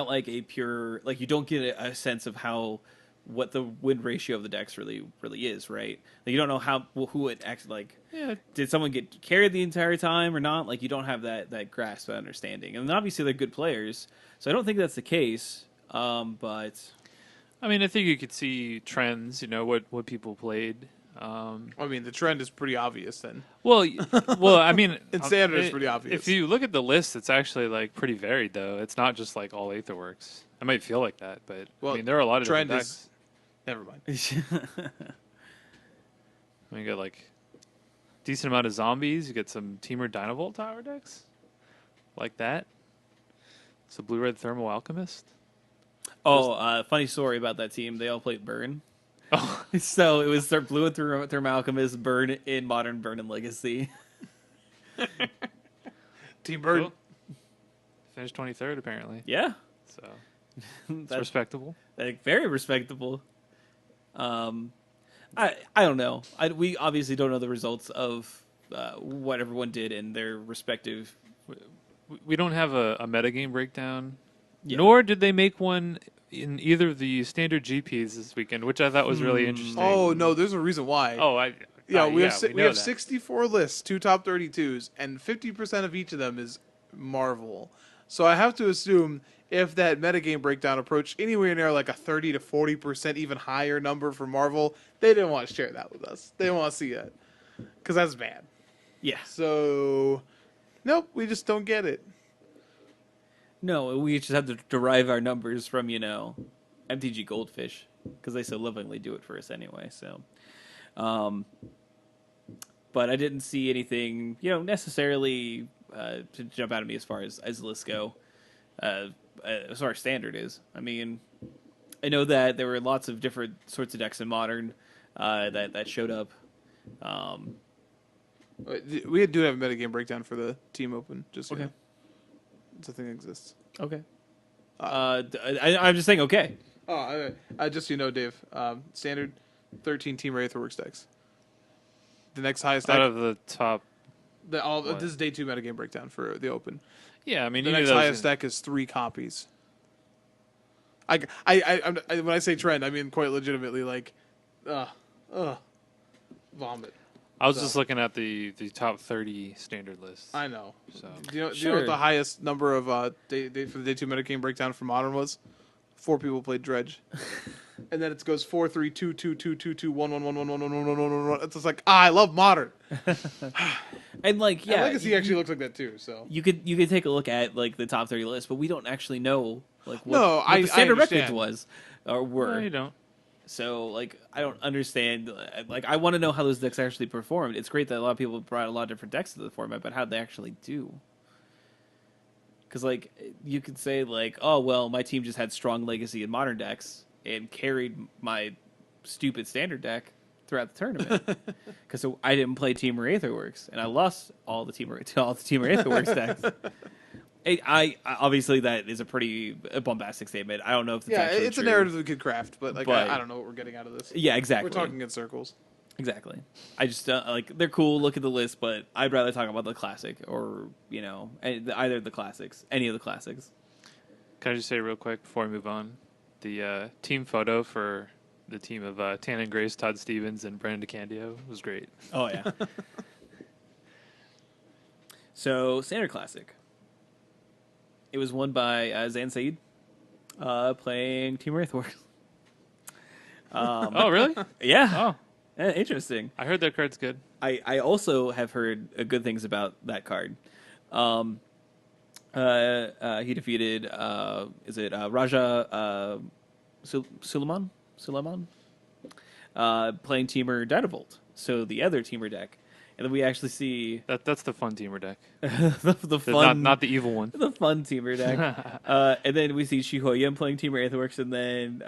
like a pure, like you don't get a sense of what the win ratio of the decks really is, right? Like you don't know who it actually like. Yeah. Did someone get carried the entire time or not? Like you don't have that grasp of understanding. And obviously they're good players, so I don't think that's the case. But I mean, I think you could see trends. What people played. I mean, the trend is pretty obvious then. Well, I mean, in standard, it's pretty obvious. If you look at the list, it's actually like pretty varied, though. It's not just like all Aetherworks. It might feel like that, but I mean, there are a lot of trend different decks. Never mind. I mean, you got like decent amount of zombies. You get some Teamer Dynavolt Tower decks like that. It's a blue-red Thermal Alchemist. Oh, funny story about that team. They all played Burn. Oh. So it was their blue and Thermal Alchemist, Burn in Modern, Burn in Legacy. Team Burn. Cool. Finished 23rd, apparently. Yeah. So it's respectable. Like, very respectable. I don't know. We obviously don't know the results of what everyone did in their respective. We don't have a metagame breakdown, Yeah. nor did they make one in either of the standard GPs this weekend, which I thought was really interesting. Oh no, there's a reason why. We have 64 lists, 2 top 32s, and 50% of each of them is Marvel. So I have to assume if that metagame breakdown approached anywhere near like a 30 to 40%, even higher number for Marvel, they didn't want to share that with us. They didn't want to see that because that's bad. Yeah. So, nope, we just don't get it. No, we just have to derive our numbers from, MTG Goldfish, because they so lovingly do it for us anyway. So, but I didn't see anything, necessarily to jump out at me as far as the list go, as far as standard is. I mean, I know that there were lots of different sorts of decks in Modern that showed up. We do have a metagame breakdown for the Team Open, just so okay. You know. It's a thing that exists. Okay. I'm just saying okay. Oh, just so you know, Dave, standard 13 Team Aetherworks decks. The next highest deck out of the top. This is day 2 metagame breakdown for the Open. Yeah, I mean, the next highest deck is 3 copies. I when I say trend, I mean quite legitimately like, vomit. I was just looking at the top 30 standard lists. I know. So do you know what the highest number of for the day 2 metagame breakdown for Modern was? 4 people played Dredge, and then it goes 4, 3, 2, 2, 2, 2, 2, 1, 1, 1, 1, 1, 1, 1, 1, 1, 1. It's just like I love Modern. And like, yeah, and Legacy actually looks like that too. So you could take a look at like the top 30 list, but we don't actually know like what the I standard understand. records was or were. No, you don't. So, like, I don't understand. Like, I want to know how those decks actually performed. It's great that a lot of people brought a lot of different decks to the format, but how'd they actually do? Because, like, you could say, like, oh, well, my team just had strong legacy in modern decks and carried my stupid standard deck throughout the tournament. Because I didn't play Teamer Aetherworks, and I lost all the Teamer Aetherworks decks. I obviously that is a pretty bombastic statement. I don't know if it's actually it's true. a narrative we could craft, but like I don't know what we're getting out of this. Yeah, exactly. We're talking in circles. Exactly. I just like they're cool. Look at the list, but I'd rather talk about the classic or either of the classics, any of the classics. Can I just say real quick before we move on, the team photo for the team of Tannen Grace, Todd Stevens, and Brandon DeCandio was great. Oh yeah. So standard classic. It was won by Zan Said, playing Team Wraithworks. Oh really? Yeah. Oh. Interesting. I heard that card's good. I also have heard good things about that card. He defeated Raja Suleiman playing Teamer Dynavolt, so the other Teamer deck. And then we actually see That's the fun teamer deck. the fun, not the evil one. the fun Teamer deck. And then we see Shihoyan playing Teamer Aetherworks, and then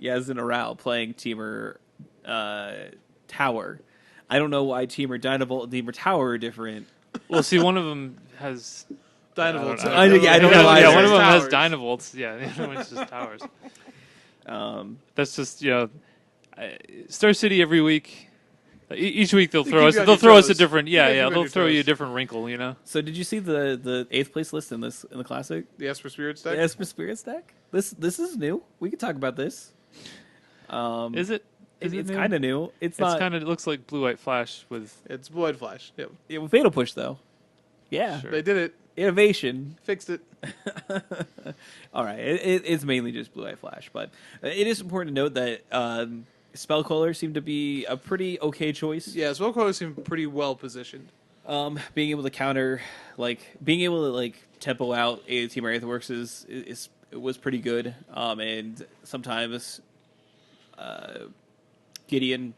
Yazin Aral playing Teamer Tower. I don't know why Teamer Dynavolt and Teamer Tower are different. Well, see, one of them has Dynavolts. I don't know why. Yeah, one of them Towers. has Dynavolts. Yeah, the other one's just towers. That's just Star City every week. Each week they'll throw us a different they'll throw you a different wrinkle, you know. So did you see the 8th place list in the classic? The Esper Spirits deck. The Esper Spirits deck. This is new. We could talk about this. Is it? It's kind of new. It's not. It looks like Blue White Flash with. It's Blue White Flash. Yep. Yeah, Fatal Push though. Yeah, Sure. They did it. Innovation. Fixed it. All right, it's mainly just Blue Eye Flash, but it is important to note that Spellcaller seemed to be a pretty okay choice. Yeah, Spellcaller seemed pretty well positioned. Being able to counter, being able to tempo out a Team Aetherworks was pretty good. And sometimes Gideon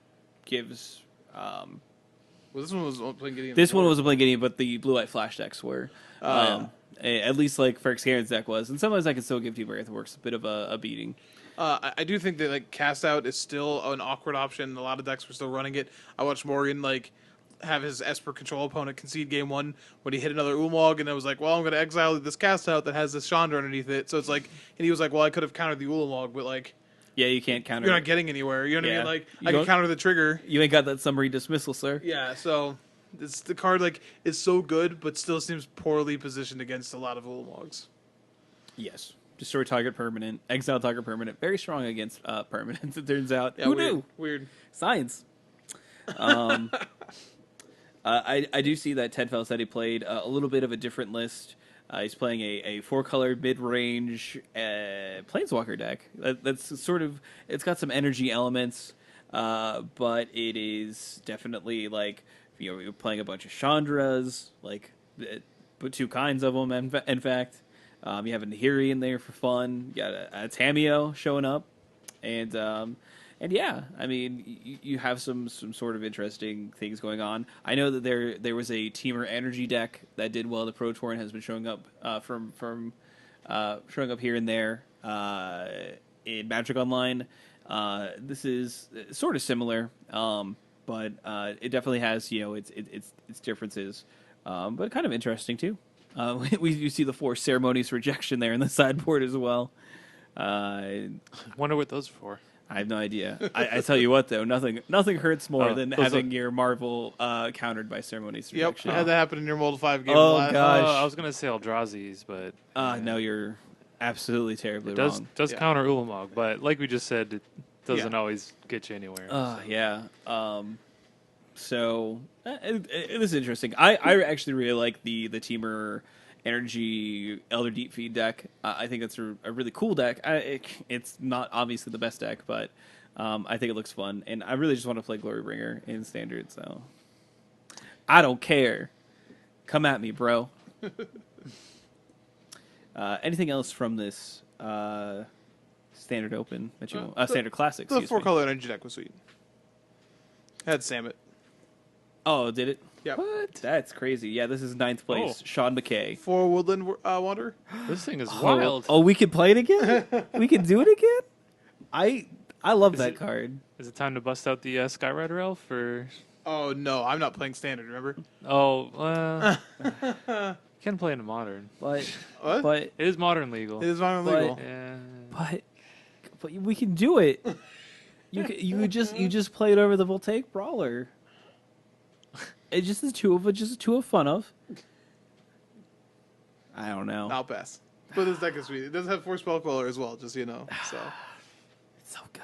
gives. Well, this one was playing Gideon. This one wasn't playing Gideon, but the Blue White Flash decks were. At least Phyrexian's deck was, and sometimes I can still give Team Aetherworks a bit of a beating. I do think that cast out is still an awkward option. A lot of decks were still running it. I watched Morgan have his Esper control opponent concede game 1 when he hit another Ulamog, and I was like, well, I'm going to exile this cast out that has this Chandra underneath it. So it's and he was like, well, I could have countered the Ulamog, but yeah, you can't counter. You're not getting anywhere. You know what I mean? You I can counter the trigger. You ain't got that summary dismissal, sir. Yeah, so the card is so good, but still seems poorly positioned against a lot of Ulamogs. Yes. Destroy target permanent, exile target permanent. Very strong against permanents, it turns out. Yeah, Who weird. knew? Weird. Science. I do see that Ted Fell said he played a little bit of a different list. He's playing a 4-color mid-range Planeswalker deck. That's sort of... It's got some energy elements, but it is definitely you're playing a bunch of Chandras, but 2 kinds of them, in fact. You have a Nahiri in there for fun. You got a Tameo showing up. And yeah, I mean, you have some sort of interesting things going on. I know that there was a Teamer Energy deck that did well at the Pro Tour and has been showing up showing up here and there in Magic Online. This is sort of similar, but it definitely has its differences, but kind of interesting too. You see the 4 ceremonious rejection there in the sideboard as well. Wonder what those are for. I have no idea. I tell you what, though, nothing hurts more than having your Marvel countered by ceremonious rejection. Yep, had that happen in your Mold 5 game. Oh, gosh. I was going to say Eldrazi's, but... No, you're absolutely terribly wrong. It does counter Ulamog, but like we just said, it doesn't always get you anywhere. Yeah. So, it is interesting. I actually really like the Teamer Energy Elder Deep Feed deck. I think it's a really cool deck. It's not obviously the best deck, but I think it looks fun. And I really just want to play Glorybringer in Standard, so... I don't care. Come at me, bro. Anything else from this standard open that you standard classic. The 4-color energy deck was sweet. It had Samet. Oh, did it? Yeah. What? That's crazy. Yeah, this is 9th place. Sean McKay. 4 Woodland Wanderer. This thing is wild. Oh, we can play it again? We can do it again? I love that card. Is it time to bust out the Skyrider Elf? Or... Oh, no. I'm not playing standard, remember? Oh, you can play in a modern. But it is modern legal. It is modern legal. Yeah. But we can do it. You just played over the Voltaic Brawler. It's just the two of fun of. I don't know. I'll pass. But this deck is sweet. It does have 4 Spell Queller as well, just so you know. So it's so good.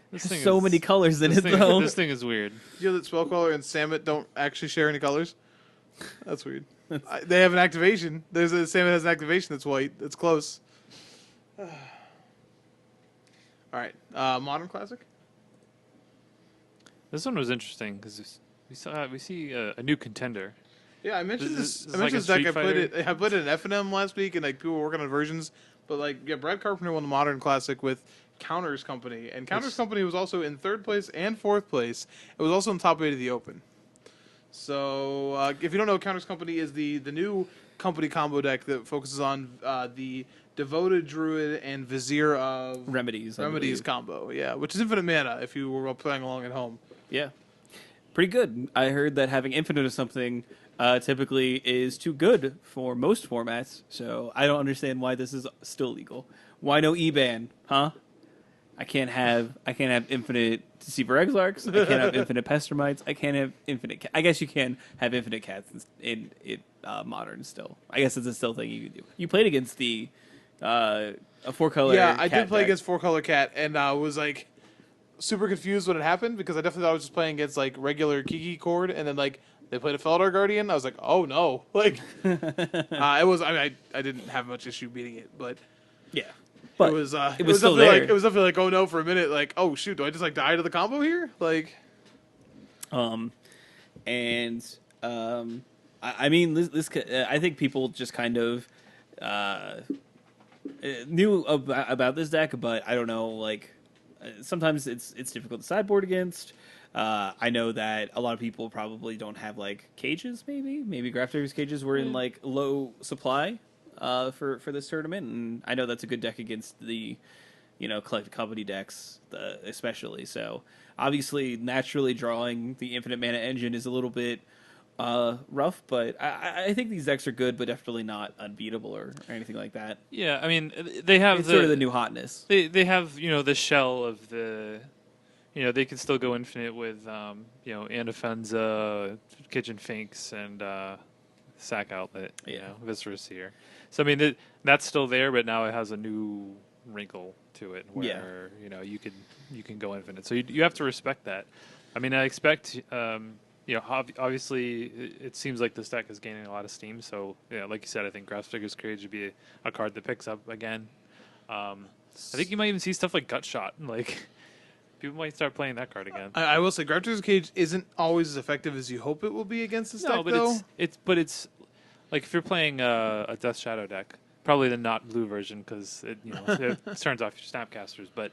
There's so many colors in it, though. This thing is weird. You know that Spell Queller and Samet don't actually share any colors? That's weird. They have an activation. Samet has an activation that's white. It's close. All right. Modern Classic? This one was interesting because we see a new contender. Yeah, I mentioned this. I like mentioned this deck. Street I played it in FNM last week, and like people were working on versions. But like, yeah, Brad Carpenter won the Modern Classic with Counters Company, and Counters Company was also in 3rd place and 4th place. It was also in top 8 of the Open. So if you don't know, Counters Company is the new company combo deck that focuses on the Devoted Druid and Vizier of Remedies combo. Yeah, which is infinite mana if you were playing along at home. Yeah. Pretty good. I heard that having infinite of something typically is too good for most formats, so I don't understand why this is still legal. Why no E-ban, huh? I can't have infinite Deceiver Exarchs. I can't have infinite Pestermites. I can't have infinite... I guess you can have infinite cats in Modern still. I guess it's a still thing you can do. You played against a 4-color Yeah, I cat did play deck. against 4-color cat, and was like super confused when it happened because I definitely thought I was just playing against like regular Kiki Chord, and then like they played a Feldar Guardian. I was like, oh no, like it was. I mean, I didn't have much issue beating it, but yeah, but it was still definitely there. like it was definitely like, oh no, for a minute, like, oh shoot, do I just like die to the combo here? Like, I mean, this I think people just kind of knew about this deck, but I don't know, like. Sometimes it's difficult to sideboard against. I know that a lot of people probably don't have like cages. Maybe Grafter's cages were in like low supply for this tournament, and I know that's a good deck against the collected company decks, especially. So obviously, naturally drawing the infinite mana engine is a little bit rough, but I think these decks are good, but definitely not unbeatable or anything like that. Yeah, I mean, they have it's sort of the new hotness. They have the shell of the, they can still go infinite with Anafenza, Kitchen Finks, and Sack Outlet, Viscerous here. So I mean that's still there, but now it has a new wrinkle to it where you can go infinite. So you have to respect that. I mean, I expect. Obviously, it seems like this deck is gaining a lot of steam. So, like you said, I think Graf's Figure's Cage would be a card that picks up again. I think you might even see stuff like Gut Shot. Like, people might start playing that card again. I will say, Graf's Figure's Cage isn't always as effective as you hope it will be against this deck, but though. it's like if you're playing a Death Shadow deck, probably the not blue version because it turns off your Snapcasters, but.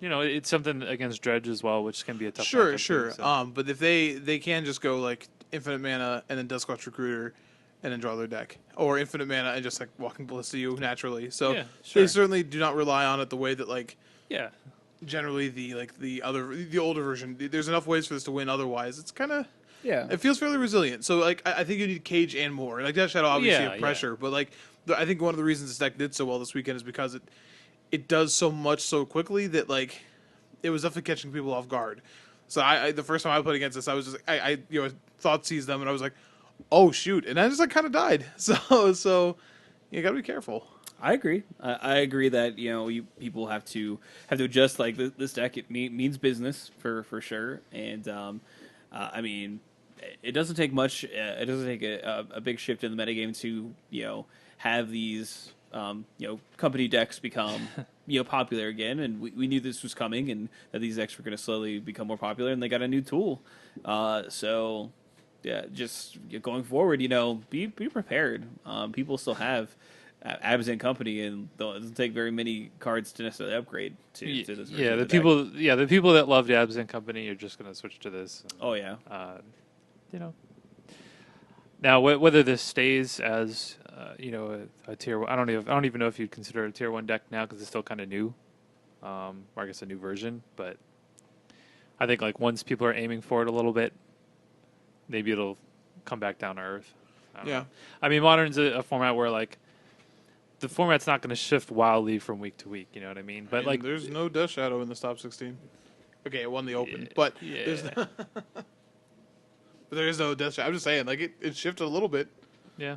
It's something against Dredge as well, which can be a tough matchup Sure. too, so. But if they can just go like infinite mana and then Duskwatch Recruiter and then draw their deck, or infinite mana and just like Walking Ballista you naturally. So they certainly do not rely on it the way that like generally the older version. There's enough ways for this to win. Otherwise, it's kind of it feels fairly resilient. So like I think you need Cage and more. Like Death Shadow obviously have pressure, but like I think one of the reasons this deck did so well this weekend is because it does so much so quickly that like it was definitely catching people off guard. So I the first time I played against this, I was just I thought seized them and I was like, oh shoot, and I just like kind of died. So you gotta be careful. I agree. I agree that people have to adjust. Like this deck, it means business for sure. And I mean, it doesn't take much. It doesn't take a big shift in the metagame to have these. Company decks become popular again, and we knew this was coming, and that these decks were going to slowly become more popular, and they got a new tool. So yeah, just going forward, be prepared. People still have Abs and Company, and it doesn't take very many cards to necessarily upgrade to this. Yeah, the deck. the people that loved Abs and Company are just going to switch to this. And, oh yeah. You know. Now, whether this stays as a tier, I don't even know if you'd consider it a tier 1 deck now because it's still kind of new, or I guess a new version. But I think like once people are aiming for it a little bit, maybe it'll come back down to earth. I don't know. I mean, Modern's a format where like the format's not going to shift wildly from week to week. You know what I mean? But like, there's no Death Shadow in the top 16. Okay, it won the Open, but there's but there is no Death Shadow. I'm just saying, like it shifted a little bit. Yeah,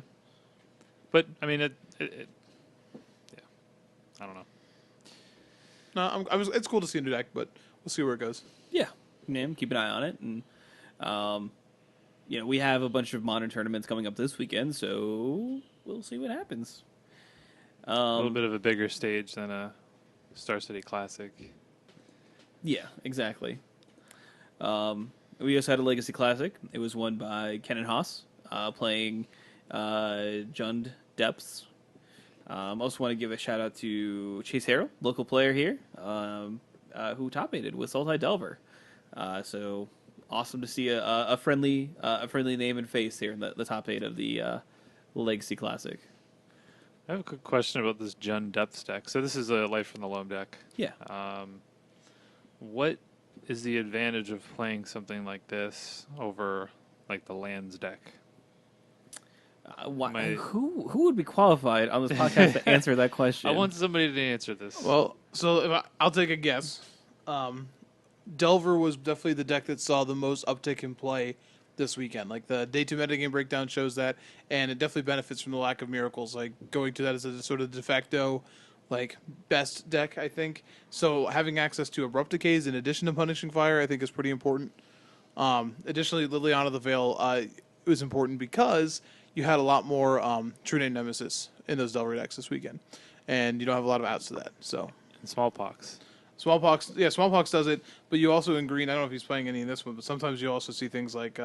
but I mean, yeah, I don't know. No, it's cool to see a new deck, but we'll see where it goes. Yeah, keep an eye on it, and we have a bunch of Modern tournaments coming up this weekend, so we'll see what happens. A little bit of a bigger stage than a Star City Classic. Yeah, exactly. We also had a Legacy Classic. It was won by Ken and Haas, playing Jund Depths. Also want to give a shout out to Chase Harrell, local player here, who top aided with Sultai Delver. So awesome to see a friendly name and face here in the top 8 of the Legacy Classic. I have a quick question about this Jund Depths deck. So this is a Life from the Loam deck. Yeah. What is the advantage of playing something like this over like the lands deck? Who would be qualified on this podcast to answer that question? I want somebody to answer this. Well, so I'll take a guess. Delver was definitely the deck that saw the most uptick in play this weekend. Like the Day 2 metagame breakdown shows that, and it definitely benefits from the lack of miracles. Like going to that as a sort of de facto, like best deck, I think. So having access to Abrupt Decays in addition to Punishing Fire, I think is pretty important. Additionally, Liliana the Veil was important because you had a lot more True Name Nemesis in those Delver decks this weekend, and you don't have a lot of outs to that. So and Smallpox. Smallpox does it, but you also in green, I don't know if he's playing any in this one, but sometimes you also see things like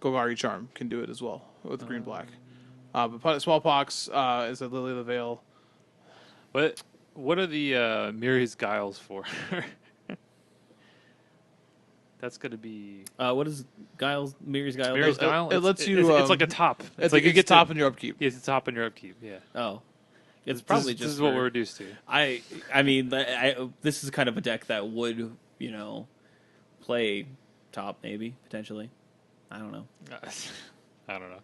Golgari Charm can do it as well with green-black. But Smallpox is a Lily of the Veil. What are the Miri's Guiles for? That's going to be... what is Miri's Guile? Miri's Guile? It lets you... It's like a top. It's like you get top in your upkeep. Yeah, it's a top in your upkeep, yeah. Oh. It's probably this is what we're reduced to. I mean, this is kind of a deck that would, play top maybe potentially. I don't know. I don't know.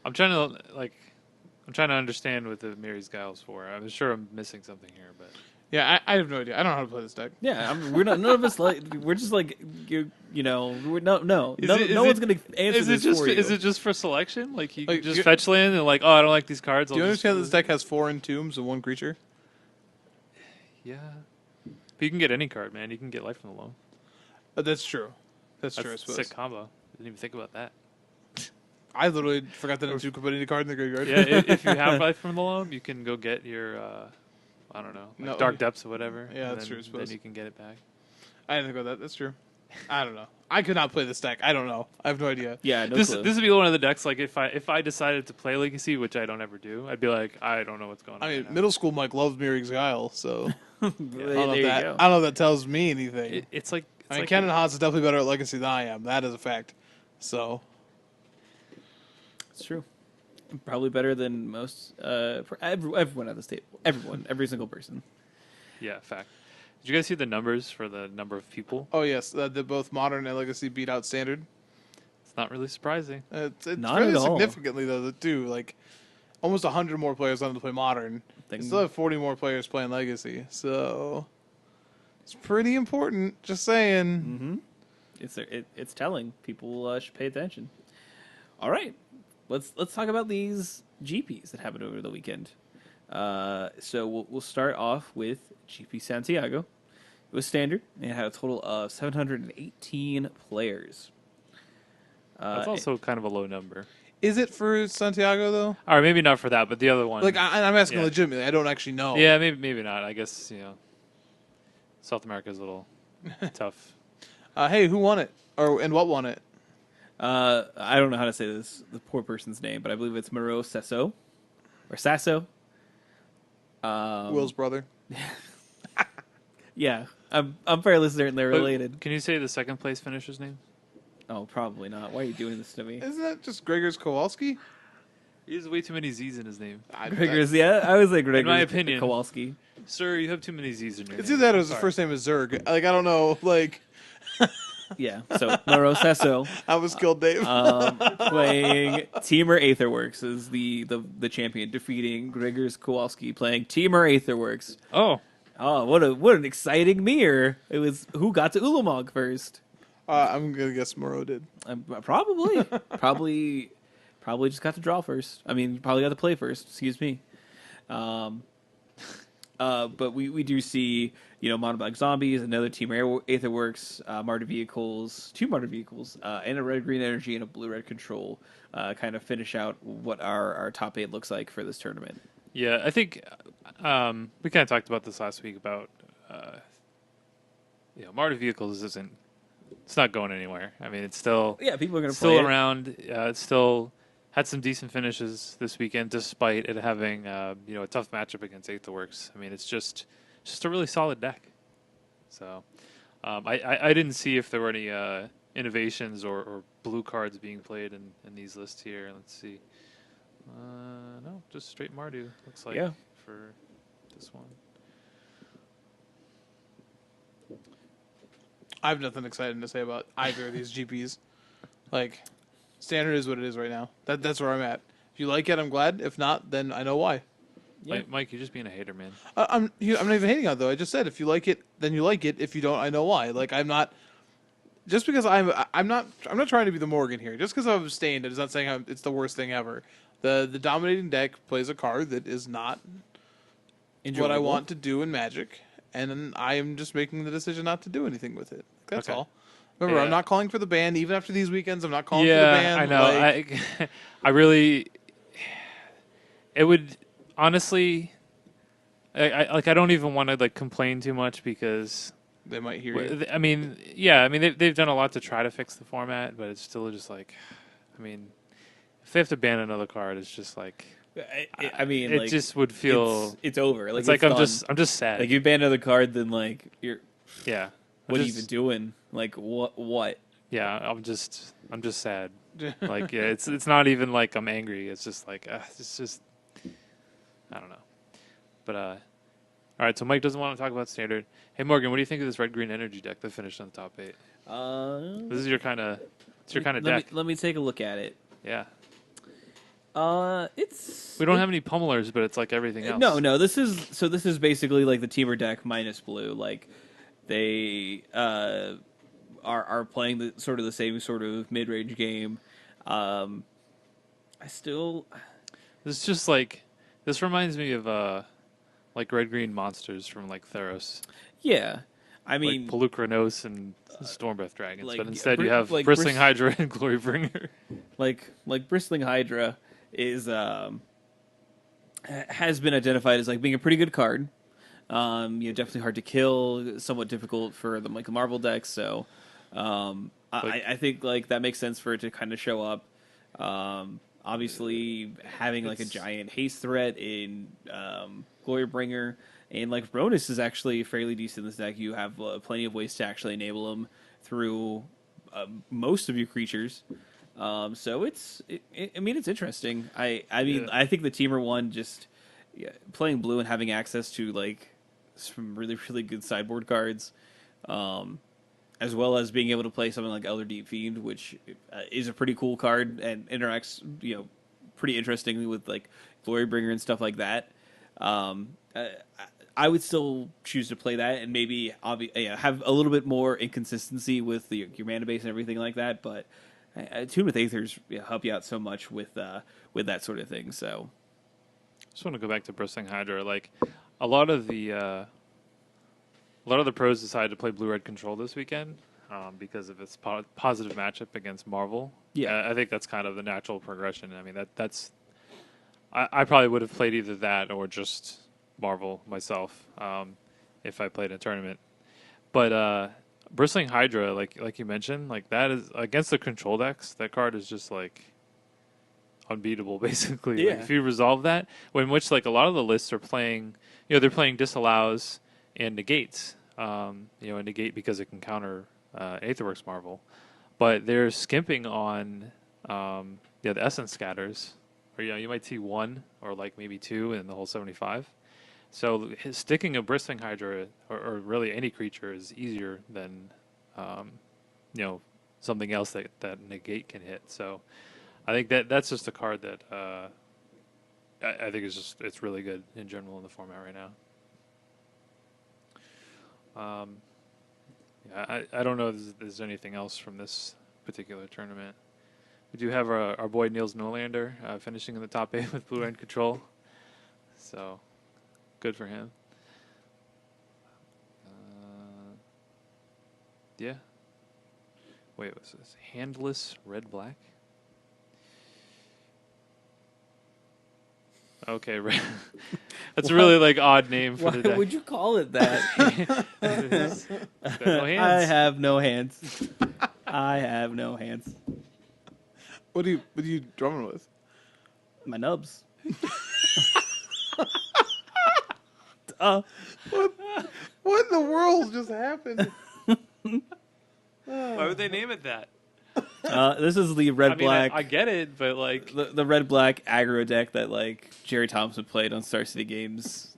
I'm trying to understand what the Miri's Guile's for. I'm sure I'm missing something here, but yeah, I have no idea. I don't know how to play this deck. Yeah, we're not. None of us we're just like We're no one's gonna answer this for you. Is it just for selection? Like you just fetch land and like, oh, I don't like these cards. Do you understand this deck has 4 entombs and 1 creature? Yeah, but you can get any card, man. You can get Life from the Loam. That's true. That's true. I suppose. Sick combo. Didn't even think about that. I literally forgot that entomb could put any card in the graveyard. Yeah, if you have Life from the Loam, you can go get your. I don't know, Dark Depths or whatever. Yeah, that's true. I suppose. Then you can get it back. I didn't think about that. That's true. I don't know. I could not play this deck. I don't know. I have no idea. Yeah, this would be one of the decks. Like if I decided to play Legacy, which I don't ever do, I'd be like, I don't know what's going on. I mean, middle school Mike loved Miri's Guile, so I don't know if that tells me anything. It's like Ken and Haas is definitely better at Legacy than I am. That is a fact. So it's true. Probably better than most. For everyone at this table. Every single person. Yeah, fact. Did you guys see the numbers for the number of people? Oh yes, both Modern and Legacy beat out Standard. It's not really surprising. It's not really at all. Significantly though, too. Like almost 100 more players wanted to play Modern. They still have 40 more players playing Legacy. So it's pretty important. Just saying. Mm-hmm. It's telling. People should pay attention. All right, let's talk about these GPs that happened over the weekend. So we'll start off with GP Santiago. It was standard, and it had a total of 718 players. That's also kind of a low number. Is it for Santiago though? Or maybe not for that, but the other one. Like I'm asking legitimately. I don't actually know. Yeah, maybe not. I guess South America's a little tough. Hey, who won it? And what won it? I don't know how to say the poor person's name, but I believe it's Miro Sasso or Sasso. Will's brother. Yeah, I'm fairly certain they're related. Can you say the second place finisher's name? Oh, probably not. Why are you doing this to me? Isn't that just Gregor's Kowalski? He has way too many Z's in his name. Gregor's, yeah, I was like Gregor's. In my opinion. Kowalski. Sir, you have too many Z's in your name. It's either that or his first name is Zerg. Like, I don't know. Like, Yeah, so Moro Sesso. I was killed, Dave. Playing Teamer Aetherworks is the champion, defeating Gregor's Kowalski, playing Teamer Aetherworks. Oh, what an exciting mirror! It was who got to Ulamog first. I'm gonna guess Moro did. Probably just got to draw first. I mean, probably got to play first. Excuse me. But we do see, monoblock zombies, another Team Aetherworks, Martyr vehicles, 2 Martyr vehicles, and a red-green energy and a blue-red control, kind of finish out what our top 8 looks like for this tournament. yeah. I think we kind of talked about this last week about Martyr vehicles it's not going anywhere. I mean, it's still people are going to play still around. It's still had some decent finishes this weekend, despite it having a tough matchup against Aetherworks. I mean, it's just a really solid deck. So I didn't see if there were any innovations or blue cards being played in these lists here. Let's see. No, just straight Mardu looks like for this one. I have nothing exciting to say about either of these GPs. Like, standard is what it is right now. That's where I'm at. If you like it, I'm glad. If not, then I know why. Yeah. Mike, you're just being a hater, man. I'm not even hating on it, though. I just said if you like it, then you like it. If you don't, I know why. Like, I'm not. Just because I'm not trying to be the Morgan here. Just because I've abstained, it is not saying it's the worst thing ever. The dominating deck plays a card that is not Enjoyable. what I want to do in Magic, and then I am just making the decision not to do anything with it. That's all. Remember, I'm not calling for the ban. Even after these weekends, I'm not calling for the ban. I know. I really. It would honestly. I don't even want to complain too much because they might hear you. I mean, yeah. I mean, they've done a lot to try to fix the format, but it's still just I mean, if they have to ban another card, it's just it just would feel it's over. It's I'm just sad. Like you ban another card, then you're What are you even doing? What? Yeah, I'm just sad. It's not even I'm angry. It's just it's just I don't know. But all right. So Mike doesn't want to talk about standard. Hey Morgan, what do you think of this red green energy deck that finished on the top 8? This is your kind of deck. Let me take a look at it. Yeah. We don't have any pummelers, but it's like everything else. No. This is basically the teamer deck minus blue. They are playing the same sort of mid range game. This just this reminds me of red green monsters from Theros. Yeah, I mean Pelucranos and Stormbreath dragons, but instead you have Bristling Hydra and Glorybringer. Bristling Hydra is has been identified as being a pretty good card. Definitely hard to kill, somewhat difficult for the Marvel decks. So, I think that makes sense for it to kind of show up. Obviously, having a giant haste threat in Glorybringer and Ronus is actually fairly decent in this deck. You have plenty of ways to actually enable them through most of your creatures. So it's interesting. I think the teamer one just playing blue and having access to some really, really good sideboard cards, as well as being able to play something like Elder Deep Fiend, which is a pretty cool card and interacts, pretty interestingly with Glorybringer and stuff like that. I would still choose to play that and maybe have a little bit more inconsistency with your mana base and everything like that. But Tune with Aethers help you out so much with that sort of thing. So, I just want to go back to Bristling Hydra. A lot of the pros decided to play blue-red control this weekend because of its positive matchup against Marvel. Yeah, I think that's kind of the natural progression. I mean, that's I probably would have played either that or just Marvel myself if I played a tournament. But Bristling Hydra, like you mentioned, that is against the control decks. That card is just unbeatable, basically. Yeah. Like, if you resolve that, in which like a lot of the lists are playing, they're playing disallows and negates. A negate because it can counter Aetherworks Marvel, but they're skimping on the essence scatters, or you might see one or like maybe two in the whole 75. So sticking a Bristling Hydra or really any creature is easier than something else that negate can hit. So I think that's just a card that I think it's really good in general in the format right now. I don't know if there's anything else from this particular tournament. We do have our boy Niels Norlander finishing in the top 8 with Blue End Control. So, good for him. Yeah. Wait, what's this? Handless Red-Black? Okay, that's a really like odd name for the deck. Why would you call it that? No hands. I have no hands. I have no hands. What are you drumming with? My nubs. What in the world just happened? Why would they name it that? This is the red black. I get it, but like the red black aggro deck that like Jerry Thompson played on Star City Games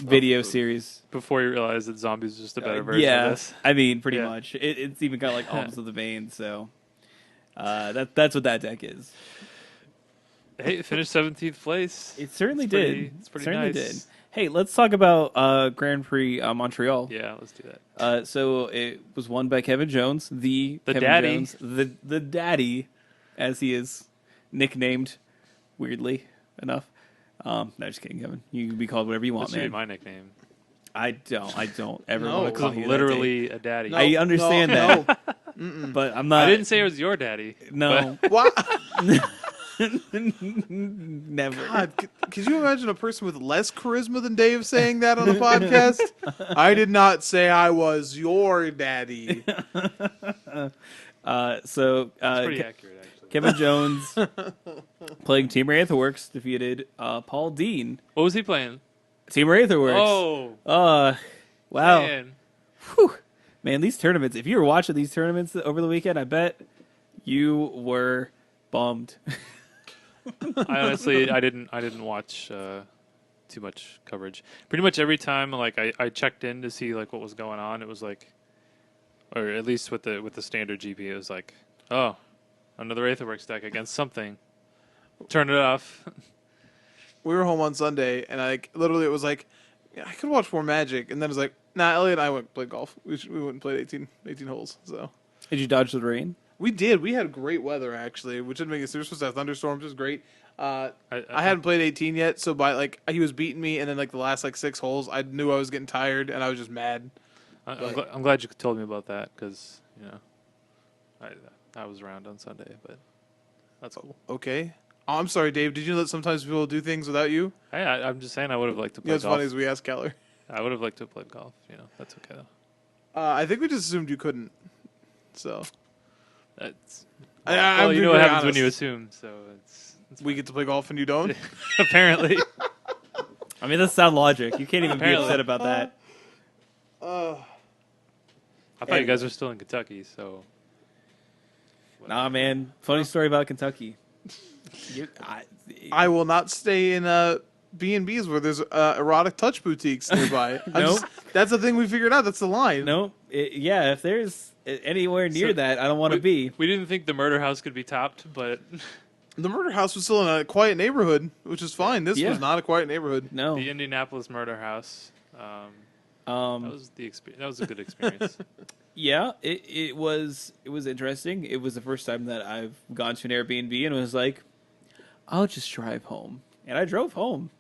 video series. Before you realize that Zombies is just a better version of this. I mean, pretty much. It's even got like Alms of the Vein, so that's what that deck is. Hey, it finished 17th place. It certainly did. It's pretty certainly nice. Did. Hey, let's talk about Grand Prix Montreal. Yeah, let's do that. So it was won by Kevin Jones, the Kevin daddy. Jones, the daddy, as he is nicknamed, weirdly enough. No, just kidding, Kevin. You can be called whatever you want, That should man. be my nickname. I don't ever No, want to call you Literally that, a daddy. Dave. I understand that, but I'm not. I didn't say it was your daddy. No, What? never. God, could you imagine a person with less charisma than Dave saying that on a podcast? I did not say I was your daddy. So It's pretty accurate, actually. Kevin Jones playing Team Aetherworks defeated Paul Dean. What was he playing? Team Aetherworks. Oh, wow. man. Whew. Man, these tournaments, if you were watching these tournaments over the weekend, I bet you were bummed. I honestly, I didn't watch too much coverage. Pretty much every time, like I checked in to see like what was going on, it was like, or at least with the standard GP, it was like, oh, another Aetherworks deck against something. Turn it off. We were home on Sunday, and literally it was like, yeah, I could watch more Magic, and then it was like, nah, Elliot and I went and played golf. We went and played 18 holes. So Did you dodge the rain? we did. We had great weather actually, which didn't make it. We were supposed to have thunderstorms. It was great. I hadn't played 18 yet, so by like he was beating me, and then like the last like 6 holes, I knew I was getting tired, and I was just mad. I'm glad you told me about that because I was around on Sunday, but that's cool. Okay. Oh, I'm sorry, Dave. Did you know that sometimes people do things without you? Hey, I'm just saying I would have liked to play What's golf. funny is we asked Keller. I would have liked to have played golf. That's okay though. I think we just assumed you couldn't. So That's I'm you being know what very happens when honest. you assume. So it's we get to play golf and you don't. apparently. I mean, that's sound logic. You can't even be Apparently. upset about that. I thought you guys were still in Kentucky, so. Nah, man. Funny story about Kentucky. I will not stay in B&Bs where there's erotic touch boutiques nearby. Nope. That's the thing we figured out. That's the line. No, yeah. If there's anywhere near that, I don't want to be. We didn't think the murder house could be topped, but The murder house was still in a quiet neighborhood, which is fine. This was not a quiet neighborhood. No. the Indianapolis murder house. That was the experience. That was a good experience. Yeah, it was interesting. It was the first time that I've gone to an Airbnb and was like, I'll just drive home, and I drove home.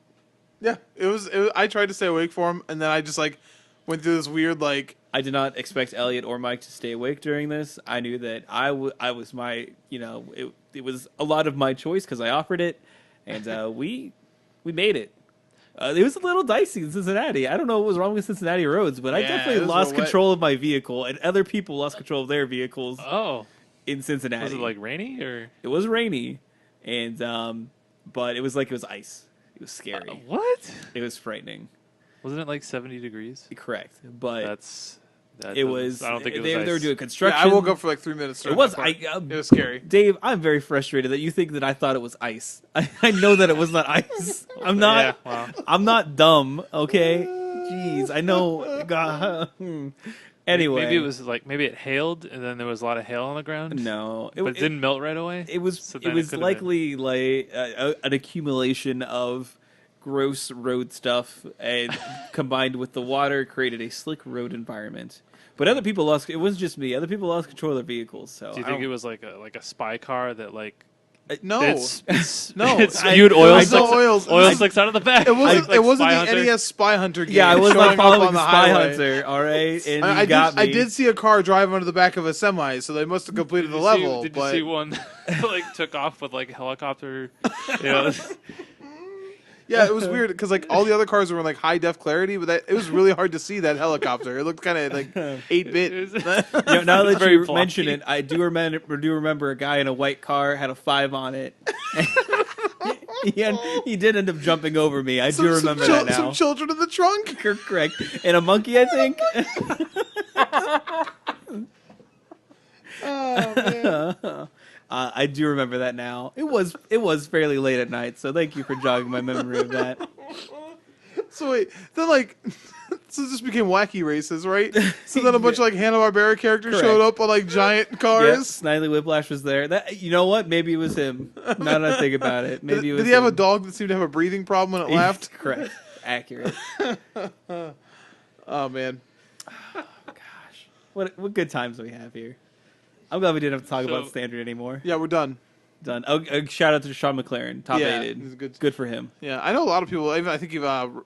Yeah, it was. I tried to stay awake for him, and then I just like went through this weird like. I did not expect Elliot or Mike to stay awake during this. I knew that I was my, it was a lot of my choice because I offered it, and we made it. It was a little dicey in Cincinnati. I don't know what was wrong with Cincinnati roads, but I Yeah, definitely it was lost real wet. control of my vehicle, and other people lost control of their vehicles Oh, in Cincinnati. was it like rainy or? It was rainy. and but it was ice. It was scary. What? It was frightening. Wasn't it like 70 degrees? Correct, but That it was. I don't think it was they were ice. doing construction. Yeah, I woke up for like 3 minutes. It was. It was scary. Dave, I'm very frustrated that you think that I thought it was ice. I know that it was not ice. I'm not. Yeah, wow. I'm not dumb. Okay. Jeez, I know. God. Anyway, maybe it hailed and then there was a lot of hail on the ground. No, but it didn't melt right away. It was likely like an accumulation of gross road stuff, and combined with the water created a slick road environment. But other people lost. It wasn't just me. Other people lost control of their vehicles. So do you think it was like a spy car that like? No, no. It spewed oil slicks out of the back. It wasn't. Like it wasn't Spy the Hunter. NES Spy Hunter game. Yeah, I was like following on the Spy highway. Hunter. All right, and I did see a car drive under the back of a semi, so they must have completed the level. Did you see one that like took off with like a helicopter? You know? Yeah, it was weird because like all the other cars were in like high def clarity, but it was really hard to see that helicopter. It looked kind of like 8-bit. Now that very you mention it, I do remember a guy in a white car had a 5 on it. He did end up jumping over me. I do remember that now. Some children in the trunk. Correct. And a monkey, I think. Oh man. I do remember that now. It was fairly late at night, so thank you for jogging my memory of that. So wait, then like, so this became wacky races, right? So then a bunch of like Hanna-Barbera characters showed up on like giant cars. Yep, Snidely Whiplash was there. That, you know what? Maybe it was him. Now that I think about it, maybe it was. Did he have a dog that seemed to have a breathing problem when it laughed? Correct. Accurate. Oh man. Gosh, what good times we have here. I'm glad we didn't have to talk about standard anymore. Yeah, we're done. Done. Oh, shout out to Sean McLaren, top 8. He's good for him. Yeah, I know a lot of people. I think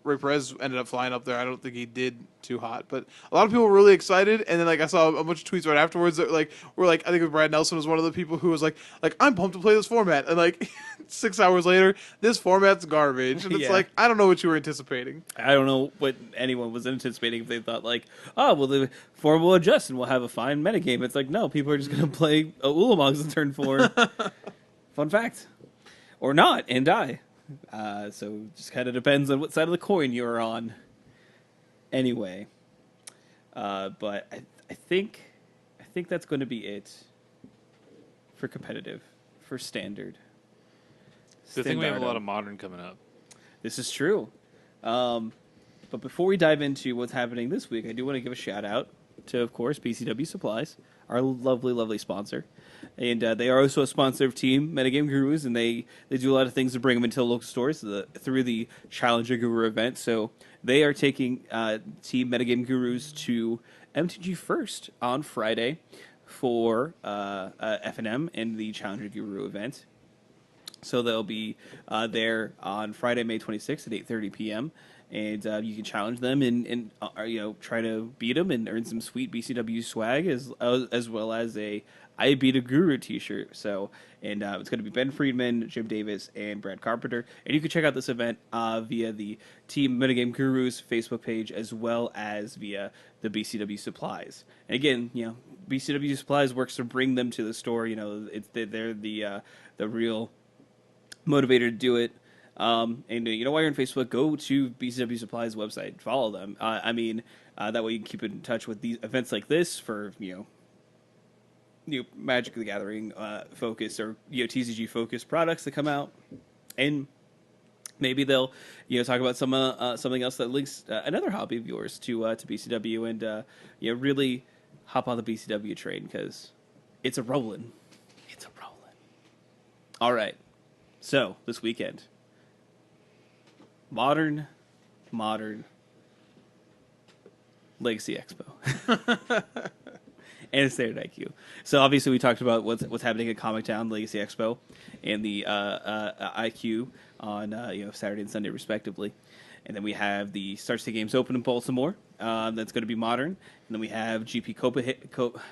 Ray Perez ended up flying up there. I don't think he did too hot, but a lot of people were really excited. And then like I saw a bunch of tweets right afterwards that like were like, I think Brad Nelson was one of the people who was like I'm pumped to play this format. And like 6 hours later, this format's garbage. And it's like I don't know what you were anticipating. I don't know what anyone was anticipating if they thought like, oh well, the form will adjust and we'll have a fine metagame. It's like no, people are just gonna play Ulamongs in turn 4. Fun fact. Or not, and die. So it just kind of depends on what side of the coin you're on. Anyway. But I think that's going to be it for competitive, for standard. I think we have a lot of modern coming up. This is true. But before we dive into what's happening this week, I do want to give a shout out to, of course, BCW Supplies, our lovely, lovely sponsor. And they are also a sponsor of Team Metagame Gurus, and they do a lot of things to bring them into local stores through the Challenger Guru event. So they are taking Team Metagame Gurus to MTG First on Friday for F&M and the Challenger Guru event. So they'll be there on Friday, May 26th at 8:30 p.m. And you can challenge them and try to beat them and earn some sweet BCW swag as well as a I Beat a Guru t-shirt. So, and it's going to be Ben Friedman, Jim Davis, and Brad Carpenter. And you can check out this event via the Team Metagame Gurus Facebook page as well as via the BCW Supplies. And again, BCW Supplies works to bring them to the store. They're the real motivator to do it. And while you're on Facebook, go to BCW Supplies website, follow them. That way you can keep in touch with these events like this for Magic the Gathering focus or TCG focused products that come out, and maybe they'll talk about something else that links another hobby of yours to BCW, and really hop on the BCW train because it's a rolling. All right, so this weekend. Modern Legacy Expo. And Standard IQ. So obviously we talked about what's happening at Comic Town, Legacy Expo, and the IQ on Saturday and Sunday respectively. And then we have the Start State Games Open in Baltimore. That's going to be modern. And then we have GP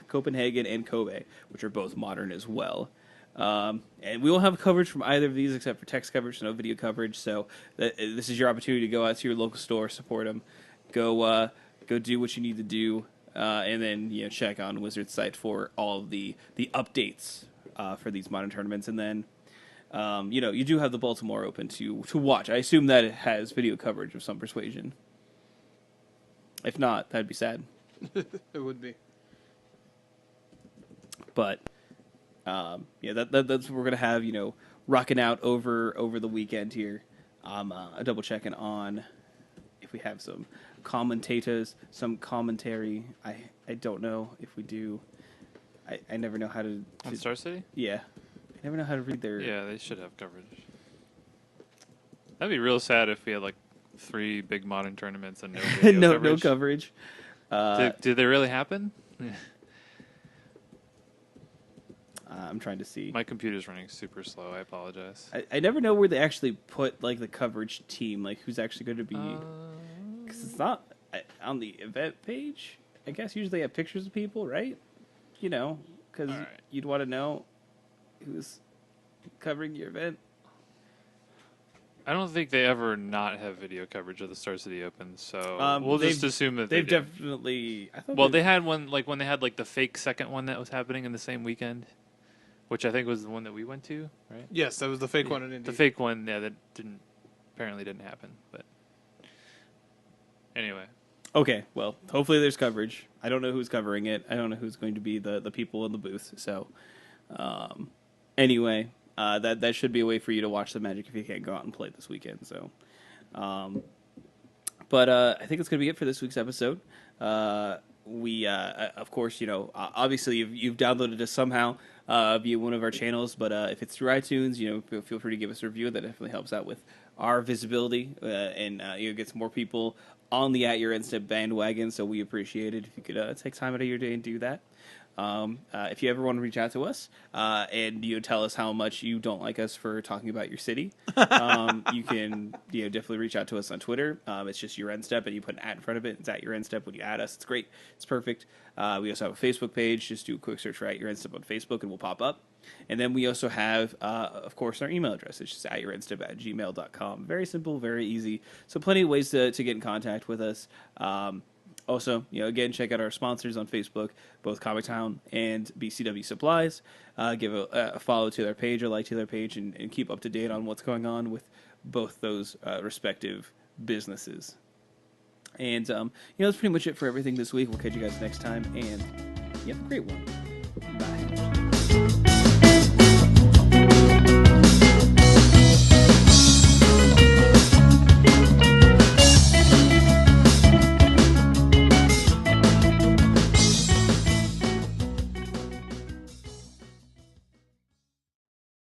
Copenhagen and Kobe, which are both modern as well. And we won't have coverage from either of these except for text coverage, so no video coverage. So this is your opportunity to go out to your local store, support them, go do what you need to do, and then check on Wizard's site for all of the updates for these modern tournaments. And then you do have the Baltimore Open to watch. I assume that it has video coverage of some persuasion. If not, that'd be sad. It would be. But that's what we're gonna have. Rocking out over the weekend here. Double checking on if we have some commentators, some commentary. I don't know if we do. I never know how to on Star City. Yeah, I never know how to read their. Yeah, they should have coverage. That'd be real sad if we had like 3 big modern tournaments and no video coverage. No coverage. Did they really happen? I'm trying to see. My computer's running super slow. I apologize. I never know where they actually put like the coverage team, like who's actually going to be. Because it's not on the event page. I guess usually they have pictures of people, right? Because you'd want to know who's covering your event. I don't think they ever not have video coverage of the Star City Open, so we'll just assume that they've definitely. They had one like when they had like the fake second one that was happening in the same weekend, which I think was the one that we went to, right? Yes, that was the fake one in Indy. The fake one, that apparently didn't happen, but anyway. Okay, well, hopefully there's coverage. I don't know who's covering it. I don't know who's going to be the people in the booth. So, anyway. That should be a way for you to watch the Magic if you can't go out and play this weekend. So, but I think it's going to be it for this week's episode. We, of course, obviously you've downloaded us somehow via one of our channels. But if it's through iTunes, feel free to give us a review. That definitely helps out with our visibility and gets more people on the At Your End Step bandwagon. So we appreciate it if you could take time out of your day and do that. If you ever want to reach out to us and tell us how much you don't like us for talking about your city, you can definitely reach out to us on Twitter. It's just Your End Step, and you put an @ in front of it. It's At Your End Step. When you add us, it's great. It's perfect. We also have a Facebook page. Just do a quick search for At Your End Step on Facebook, and we'll pop up. And then we also have, of course, our email address. It's just atyourendstep@gmail.com. Very simple, very easy. So plenty of ways to get in contact with us. Also, again, check out our sponsors on Facebook, both Comic Town and BCW Supplies. Give a follow to their page or like to their page and keep up to date on what's going on with both those respective businesses. And, that's pretty much it for everything this week. We'll catch you guys next time, and you have a great one. Bye.